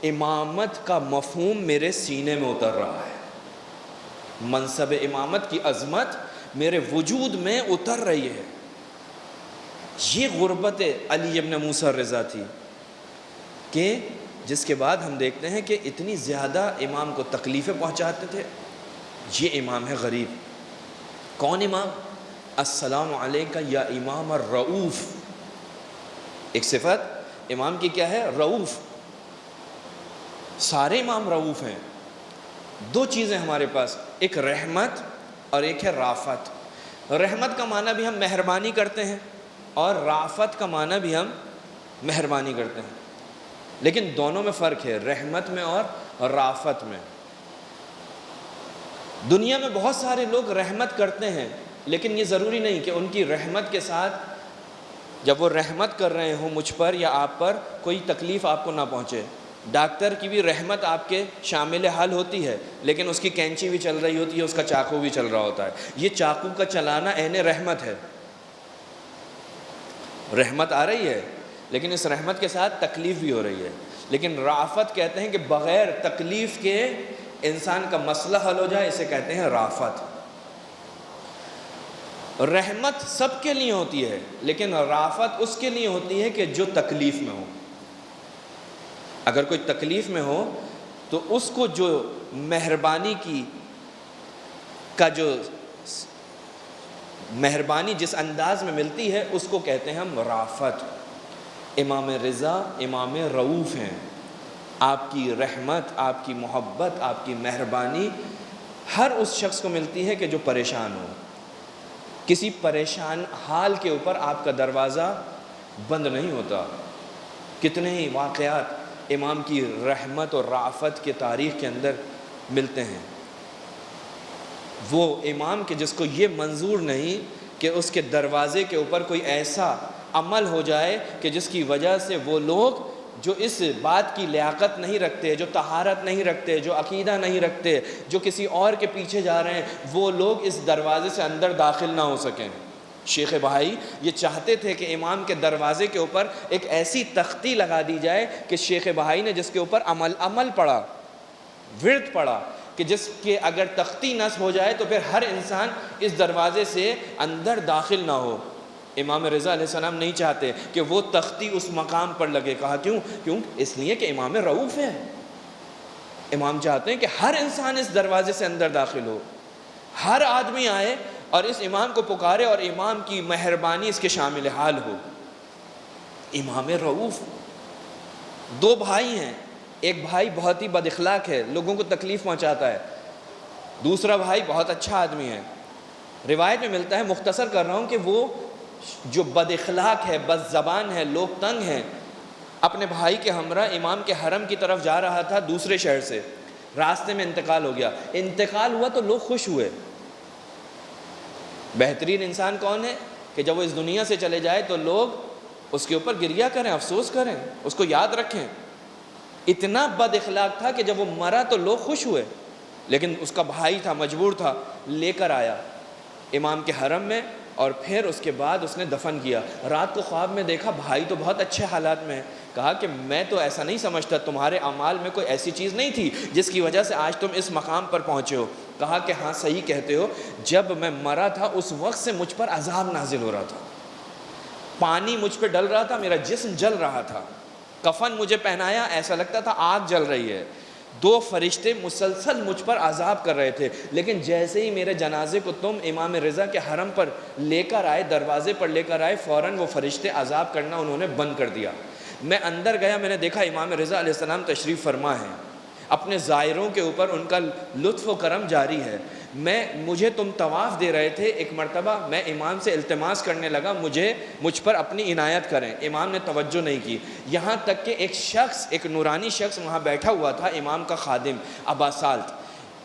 امامت کا مفہوم میرے سینے میں اتر رہا ہے، منصب امامت کی عظمت میرے وجود میں اتر رہی ہے۔ یہ غربت علی ابن موسیٰ رضا تھی کہ جس کے بعد ہم دیکھتے ہیں کہ اتنی زیادہ امام کو تکلیفیں پہنچاتے تھے۔ یہ امام ہے غریب۔ کون امام؟ السلام علیکہ یا امام الرؤوف۔ ایک صفت امام کی کیا ہے؟ رؤوف۔ سارے امام رؤوف ہیں۔ 2 چیزیں ہمارے پاس، ایک رحمت اور ایک ہے رافت۔ رحمت کا معنی بھی ہم مہربانی کرتے ہیں اور رافت کا معنی بھی ہم مہربانی کرتے ہیں، لیکن دونوں میں فرق ہے، رحمت میں اور رافت میں۔ دنیا میں بہت سارے لوگ رحمت کرتے ہیں، لیکن یہ ضروری نہیں کہ ان کی رحمت کے ساتھ جب وہ رحمت کر رہے ہوں مجھ پر یا آپ پر، کوئی تکلیف آپ کو نہ پہنچے۔ ڈاکٹر کی بھی رحمت آپ کے شامل حل ہوتی ہے، لیکن اس کی کینچی بھی چل رہی ہوتی ہے، اس کا چاقو بھی چل رہا ہوتا ہے۔ یہ چاقو کا چلانا عین رحمت ہے، رحمت آ رہی ہے، لیکن اس رحمت کے ساتھ تکلیف بھی ہو رہی ہے۔ لیکن رافت کہتے ہیں کہ بغیر تکلیف کے انسان کا مسئلہ حل ہو جائے، اسے کہتے ہیں رافت۔ رحمت سب کے لیے ہوتی ہے، لیکن رافت اس کے لیے ہوتی ہے کہ جو تکلیف میں ہو۔ اگر کوئی تکلیف میں ہو تو اس کو جو مہربانی مہربانی جس انداز میں ملتی ہے اس کو کہتے ہیں ہم رافت۔ امام رضا امام رؤوف ہیں۔ آپ کی رحمت، آپ کی محبت، آپ کی مہربانی ہر اس شخص کو ملتی ہے کہ جو پریشان ہو۔ کسی پریشان حال کے اوپر آپ کا دروازہ بند نہیں ہوتا۔ کتنے ہی واقعات امام کی رحمت اور رافت کے تاریخ کے اندر ملتے ہیں۔ وہ امام کے جس کو یہ منظور نہیں کہ اس کے دروازے کے اوپر کوئی ایسا عمل ہو جائے کہ جس کی وجہ سے وہ لوگ جو اس بات کی لیاقت نہیں رکھتے، جو طہارت نہیں رکھتے، جو عقیدہ نہیں رکھتے، جو کسی اور کے پیچھے جا رہے ہیں، وہ لوگ اس دروازے سے اندر داخل نہ ہو سکیں۔ شیخ بہائی یہ چاہتے تھے کہ امام کے دروازے کے اوپر ایک ایسی تختی لگا دی جائے کہ شیخ بہائی نے جس کے اوپر عمل پڑھا، ورد پڑھا، کہ جس کے اگر تختی نصب ہو جائے تو پھر ہر انسان اس دروازے سے اندر داخل نہ ہو۔ امام رضا علیہ السلام نہیں چاہتے کہ وہ تختی اس مقام پر لگے۔ کہا کیوں؟ اس لیے کہ امام رؤوف ہے۔ امام چاہتے ہیں کہ ہر انسان اس دروازے سے اندر داخل ہو، ہر آدمی آئے اور اس امام کو پکارے اور امام کی مہربانی اس کے شامل حال ہو۔ امام رؤوف 2 بھائی ہیں، ایک بھائی بہت ہی بد اخلاق ہے، لوگوں کو تکلیف پہنچاتا ہے، دوسرا بھائی بہت اچھا آدمی ہے۔ روایت میں ملتا ہے، مختصر کر رہا ہوں، کہ وہ جو بد اخلاق ہے، بد زبان ہے، لوگ تنگ ہیں، اپنے بھائی کے ہمراہ امام کے حرم کی طرف جا رہا تھا دوسرے شہر سے، راستے میں انتقال ہو گیا۔ انتقال ہوا تو لوگ خوش ہوئے، بہترین انسان کون ہے کہ جب وہ اس دنیا سے چلے جائے تو لوگ اس کے اوپر گریہ کریں، افسوس کریں، اس کو یاد رکھیں۔ اتنا بد اخلاق تھا کہ جب وہ مرا تو لوگ خوش ہوئے، لیکن اس کا بھائی تھا، مجبور تھا، لے کر آیا امام کے حرم میں، اور پھر اس کے بعد اس نے دفن کیا۔ رات کو خواب میں دیکھا بھائی تو بہت اچھے حالات میں ہے، کہا کہ میں تو ایسا نہیں سمجھتا، تمہارے اعمال میں کوئی ایسی چیز نہیں تھی جس کی وجہ سے آج تم اس مقام پر پہنچے ہو۔ کہا کہ ہاں صحیح کہتے ہو، جب میں مرا تھا اس وقت سے مجھ پر عذاب نازل ہو رہا تھا، پانی مجھ پہ ڈل رہا تھا، میرا جسم جل رہا تھا، کفن مجھے پہنایا ایسا لگتا تھا آگ جل رہی ہے، 2 فرشتے مسلسل مجھ پر عذاب کر رہے تھے، لیکن جیسے ہی میرے جنازے کو تم امام رضا کے حرم پر لے کر آئے، دروازے پر لے کر آئے، فوراً وہ فرشتے عذاب کرنا انہوں نے بند کر دیا۔ میں اندر گیا، میں نے دیکھا امام رضا علیہ السلام تشریف فرما ہے، اپنے زائروں کے اوپر ان کا لطف و کرم جاری ہے۔ مجھے تم طواف دے رہے تھے، ایک مرتبہ میں امام سے التماس کرنے لگا مجھ پر اپنی عنایت کریں، امام نے توجہ نہیں کی، یہاں تک کہ ایک نورانی شخص وہاں بیٹھا ہوا تھا، امام کا خادم ابا سالت،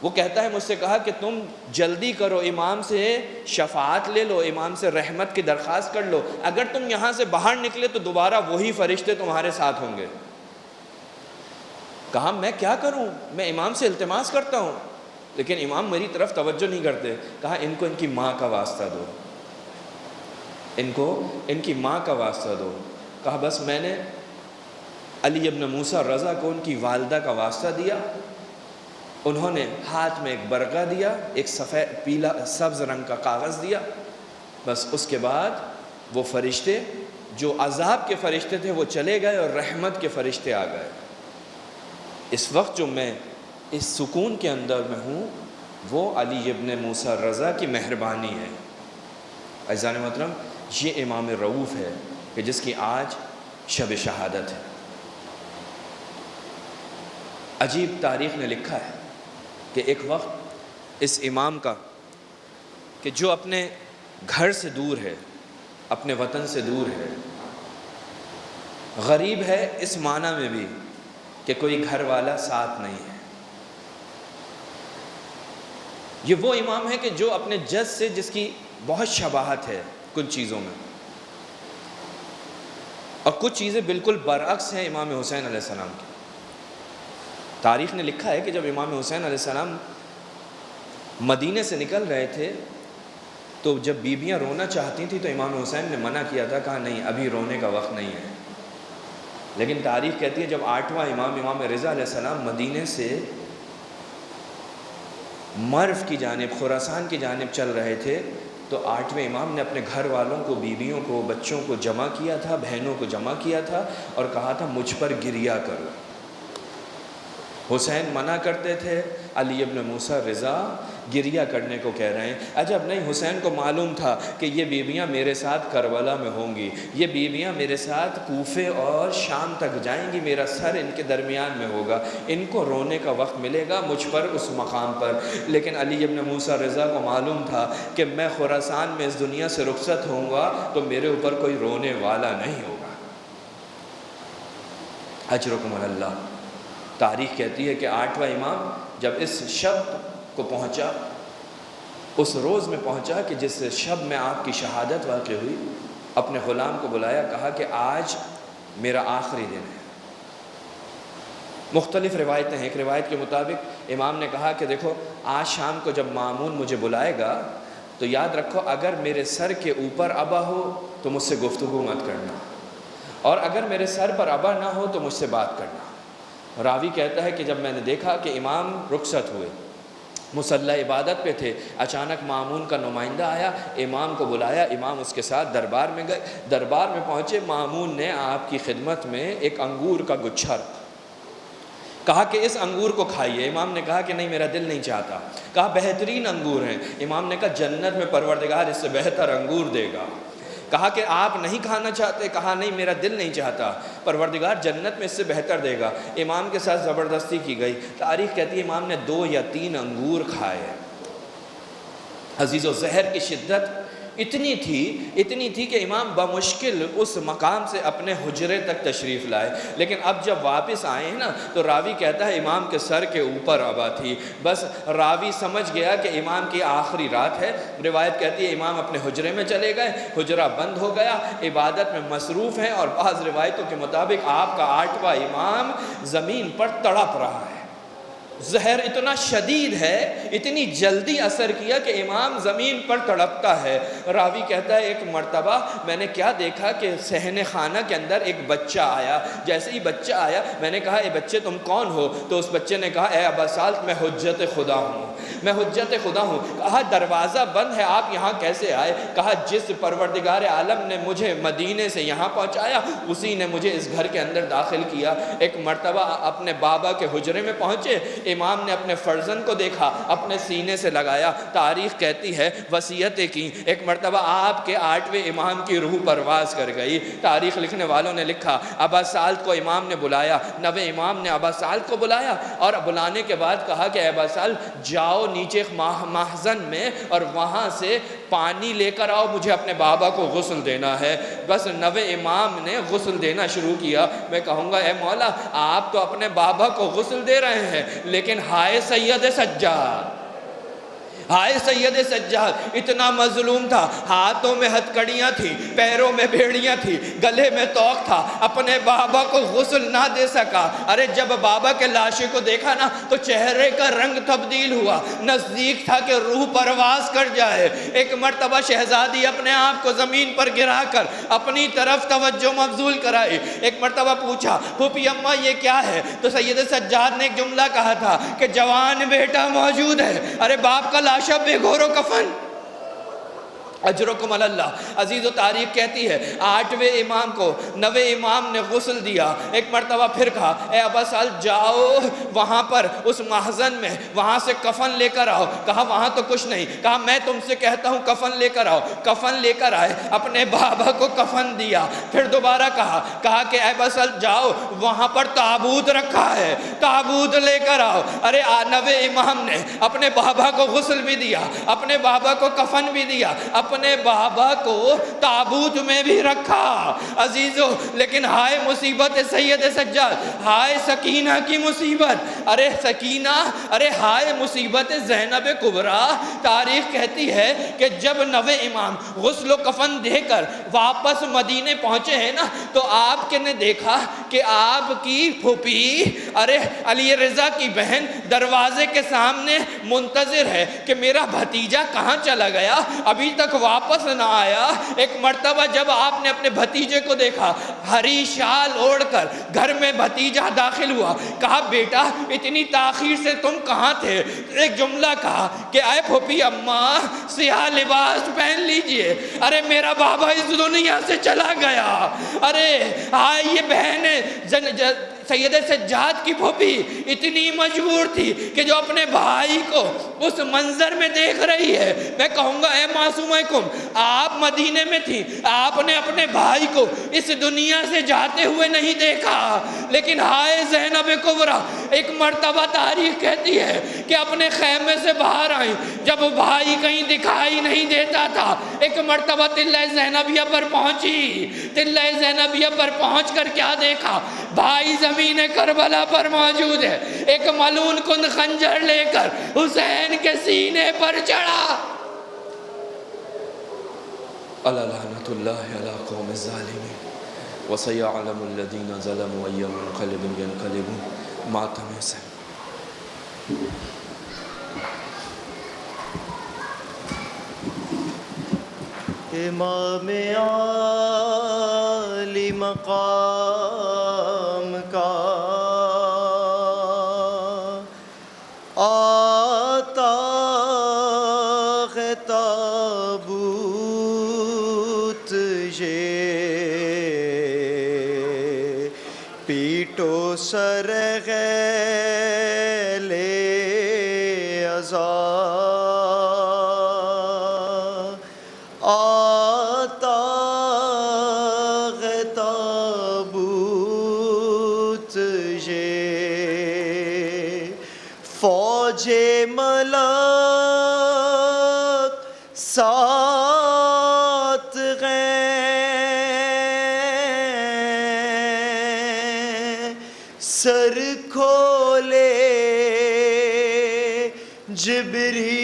وہ کہتا ہے مجھ سے کہا کہ تم جلدی کرو، امام سے شفاعت لے لو، امام سے رحمت کی درخواست کر لو، اگر تم یہاں سے باہر نکلے تو دوبارہ وہی فرشتے تمہارے ساتھ ہوں گے۔ کہا میں کیا کروں، میں امام سے التماس کرتا ہوں لیکن امام میری طرف توجہ نہیں کرتے۔ کہا ان کو ان کی ماں کا واسطہ دو، ان کو ان کی ماں کا واسطہ دو۔ کہا بس میں نے علی ابن موسیٰ رضا کو ان کی والدہ کا واسطہ دیا، انہوں نے ہاتھ میں ایک برقع دیا، ایک سفید پیلا سبز رنگ کا کاغذ دیا، بس اس کے بعد وہ فرشتے جو عذاب کے فرشتے تھے وہ چلے گئے اور رحمت کے فرشتے آ گئے۔ اس وقت جو میں اس سکون کے اندر میں ہوں وہ علی ابن موسیٰ رضا کی مہربانی ہے۔ عزیزان محترم، یہ امام رؤوف ہے کہ جس کی آج شب شہادت ہے۔ عجیب تاریخ نے لکھا ہے کہ ایک وقت اس امام کا کہ جو اپنے گھر سے دور ہے، اپنے وطن سے دور ہے، غریب ہے اس معنی میں بھی کہ کوئی گھر والا ساتھ نہیں ہے، یہ وہ امام ہے کہ جو اپنے جد سے جس کی بہت شباہت ہے کچھ چیزوں میں، اور کچھ چیزیں بالکل برعکس ہیں امام حسین علیہ السلام کی۔ تاریخ نے لکھا ہے کہ جب امام حسین علیہ السلام مدینے سے نکل رہے تھے تو جب بیویاں رونا چاہتی تھیں تو امام حسین نے منع کیا تھا، کہا نہیں ابھی رونے کا وقت نہیں ہے۔ لیکن تاریخ کہتی ہے جب 8واں امام رضا علیہ السلام مدینے سے مرو کی جانب، خراسان کی جانب چل رہے تھے تو 8ویں امام نے اپنے گھر والوں کو، بیویوں کو، بچوں کو جمع کیا تھا، بہنوں کو جمع کیا تھا اور کہا تھا مجھ پر گریہ کرو۔ حسین منع کرتے تھے، علی ابن موسیٰ رضا گریہ کرنے کو کہہ رہے ہیں۔ عجب نہیں، حسین کو معلوم تھا کہ یہ بیویاں میرے ساتھ کربلا میں ہوں گی، یہ بیویاں میرے ساتھ کوفے اور شام تک جائیں گی، میرا سر ان کے درمیان میں ہوگا، ان کو رونے کا وقت ملے گا مجھ پر اس مقام پر۔ لیکن علی ابن موسیٰ رضا کو معلوم تھا کہ میں خراسان میں اس دنیا سے رخصت ہوں گا تو میرے اوپر کوئی رونے والا نہیں ہوگا۔ اجرکم اللہ۔ تاریخ کہتی ہے کہ 8واں امام جب اس شب کو پہنچا، اس روز میں پہنچا کہ جس شب میں آپ کی شہادت واقع ہوئی، اپنے غلام کو بلایا، کہا کہ آج میرا آخری دن ہے۔ مختلف روایتیں ہیں، ایک روایت کے مطابق امام نے کہا کہ دیکھو آج شام کو جب مامون مجھے بلائے گا تو یاد رکھو اگر میرے سر کے اوپر ابا ہو تو مجھ سے گفتگو مت کرنا، اور اگر میرے سر پر ابا نہ ہو تو مجھ سے بات کرنا۔ راوی کہتا ہے کہ جب میں نے دیکھا کہ امام رخصت ہوئے، مصلی عبادت پہ تھے، اچانک مامون کا نمائندہ آیا، امام کو بلایا، امام اس کے ساتھ دربار میں گئے، دربار میں پہنچے، مامون نے آپ کی خدمت میں ایک انگور کا گچھا رکھا، کہا کہ اس انگور کو کھائیے۔ امام نے کہا کہ نہیں میرا دل نہیں چاہتا، کہا بہترین انگور ہیں، امام نے کہا جنت میں پروردگار اس سے بہتر انگور دے گا۔ کہا کہ آپ نہیں کھانا چاہتے، کہا نہیں میرا دل نہیں چاہتا، پروردگار جنت میں اس سے بہتر دے گا۔ امام کے ساتھ زبردستی کی گئی، تاریخ کہتی ہے امام نے 2 یا 3 انگور کھائے۔ عزیز و زہر کی شدت اتنی تھی کہ امام بمشکل اس مقام سے اپنے حجرے تک تشریف لائے، لیکن اب جب واپس آئے ہیں نا تو راوی کہتا ہے امام کے سر کے اوپر آبا تھی۔ بس راوی سمجھ گیا کہ امام کی آخری رات ہے۔ روایت کہتی ہے امام اپنے حجرے میں چلے گئے، حجرہ بند ہو گیا، عبادت میں مصروف ہیں، اور بعض روایتوں کے مطابق آپ کا 8واں امام زمین پر تڑپ رہا ہے۔ زہر اتنا شدید ہے، اتنی جلدی اثر کیا کہ امام زمین پر تڑپتا ہے۔ راوی کہتا ہے ایک مرتبہ میں نے کیا دیکھا کہ صحن خانہ کے اندر ایک بچہ آیا، جیسے ہی بچہ آیا میں نے کہا اے بچے تم کون ہو؟ تو اس بچے نے کہا اے ابا سالت میں حجت خدا ہوں، میں حجت خدا ہوں۔ کہا دروازہ بند ہے آپ یہاں کیسے آئے؟ کہا جس پروردگار عالم نے مجھے مدینے سے یہاں پہنچایا اسی نے مجھے اس گھر کے اندر داخل کیا۔ ایک مرتبہ اپنے بابا کے حجرے میں پہنچے، امام نے اپنے فرزند کو دیکھا، اپنے سینے سے لگایا، تاریخ کہتی ہے وصیتیں کی۔ ایک مرتبہ آپ کے 8ویں امام کی روح پرواز کر گئی۔ تاریخ لکھنے والوں نے لکھا ابا سالت کو امام نے بلایا، 9ویں امام نے ابا سالت کو بلایا، اور بلانے کے بعد کہا کہ ابا سالت جاؤ نیچے محزن میں اور وہاں سے پانی لے کر آؤ، مجھے اپنے بابا کو غسل دینا ہے۔ بس 9ویں امام نے غسل دینا شروع کیا۔ میں کہوں گا اے مولا آپ تو اپنے بابا کو غسل دے رہے ہیں، لیکن ہائے سید سجاد، ہائے سید سجاد اتنا مظلوم تھا، ہاتھوں میں ہتھکڑیاں تھیں، پیروں میں بیڑیاں تھیں، گلے میں توق تھا، اپنے بابا کو غسل نہ دے سکا۔ ارے جب بابا کے لاشے کو دیکھا نا تو چہرے کا رنگ تبدیل ہوا، نزدیک تھا کہ روح پرواز کر جائے۔ ایک مرتبہ شہزادی اپنے آپ کو زمین پر گرا کر اپنی طرف توجہ مبذول کرائی۔ ایک مرتبہ پوچھا پھوپھی اماں یہ کیا ہے؟ تو سید سجاد نے ایک جملہ کہا تھا کہ جوان بیٹا موجود ہے، ارے باپ کا لاشا بے گھورو کفن، اجرکم اللہ۔ عزیز و تاریخ کہتی ہے 8ویں امام کو 9ویں امام نے غسل دیا۔ ایک مرتبہ پھر کہا اے ابا سالت جاؤ وہاں پر اس محزن میں وہاں سے کفن لے کر آؤ۔ کہا وہاں تو کچھ نہیں۔ کہا میں تم سے کہتا ہوں کفن لے کر آؤ۔ کفن لے کر آئے، اپنے بابا کو کفن دیا۔ پھر دوبارہ کہا کہ اے ابا سالت جاؤ وہاں پر تابوت رکھا ہے، تابوت لے کر آؤ۔ ارے 9ویں امام نے اپنے بابا کو غسل بھی دیا، اپنے بابا کو کفن بھی دیا، اپنے بابا کو تابوت میں بھی رکھا۔ عزیزو لیکن ہائے مصیبت سید سجاد، ہائے سکینہ کی مصیبت، ارے سکینہ، ارے ہائے مصیبت زینب کبریٰ۔ تاریخ کہتی ہے کہ جب 9ویں امام غسل و کفن دے کر واپس مدینے پہنچے ہیں نا تو آپ نے دیکھا کہ آپ کی پھوپھی ارے علی رضا کی بہن دروازے کے سامنے منتظر ہے کہ میرا بھتیجا کہاں چلا گیا، ابھی تک واپس نہ آیا۔ ایک مرتبہ جب آپ نے اپنے بھتیجے کو دیکھا ہری شال اوڑھ کر گھر میں بھتیجا داخل ہوا، کہا بیٹا اتنی تاخیر سے تم کہاں تھے؟ ایک جملہ کہا کہ اے پھوپھی اماں سیاہ لباس پہن لیجئے، ارے میرا بابا اس دنیا سے چلا گیا۔ ارے یہ بہن سید سجاد کی پھوپھی اتنی مجبور تھی کہ جو اپنے بھائی کو اس منظر میں دیکھ رہی ہے، میں کہوں گا اے معصومکم آپ مدینے میں تھی، آپ نے اپنے بھائی کو اس دنیا سے جاتے ہوئے نہیں دیکھا، لیکن ہائے زینب کبریٰ ایک مرتبہ تاریخ کہتی ہے کہ اپنے خیمے سے باہر آئیں، جب بھائی کہیں دکھائی نہیں دیتا تھا، ایک مرتبہ تلہ زینبیہ پر پہنچی، تلہ زینبیہ پر پہنچ کر کیا دیکھا؟ بھائی زمین کربلا پر موجود ہے، ایک ملون کن خنجر لے کر حسین کے سینے پر چڑھا۔ الا لعنت اللہ علی قوم الظالمین وسیعلم الذین ظلموا ای منقلب ینقلبون۔ ماتم حسین۔ امام عالی مقام کا آتا ہے تابوت یہ پیٹو سر غیل ازا آتا ہے تابوت یہ فوج ملک سارا سر کھولے جبریل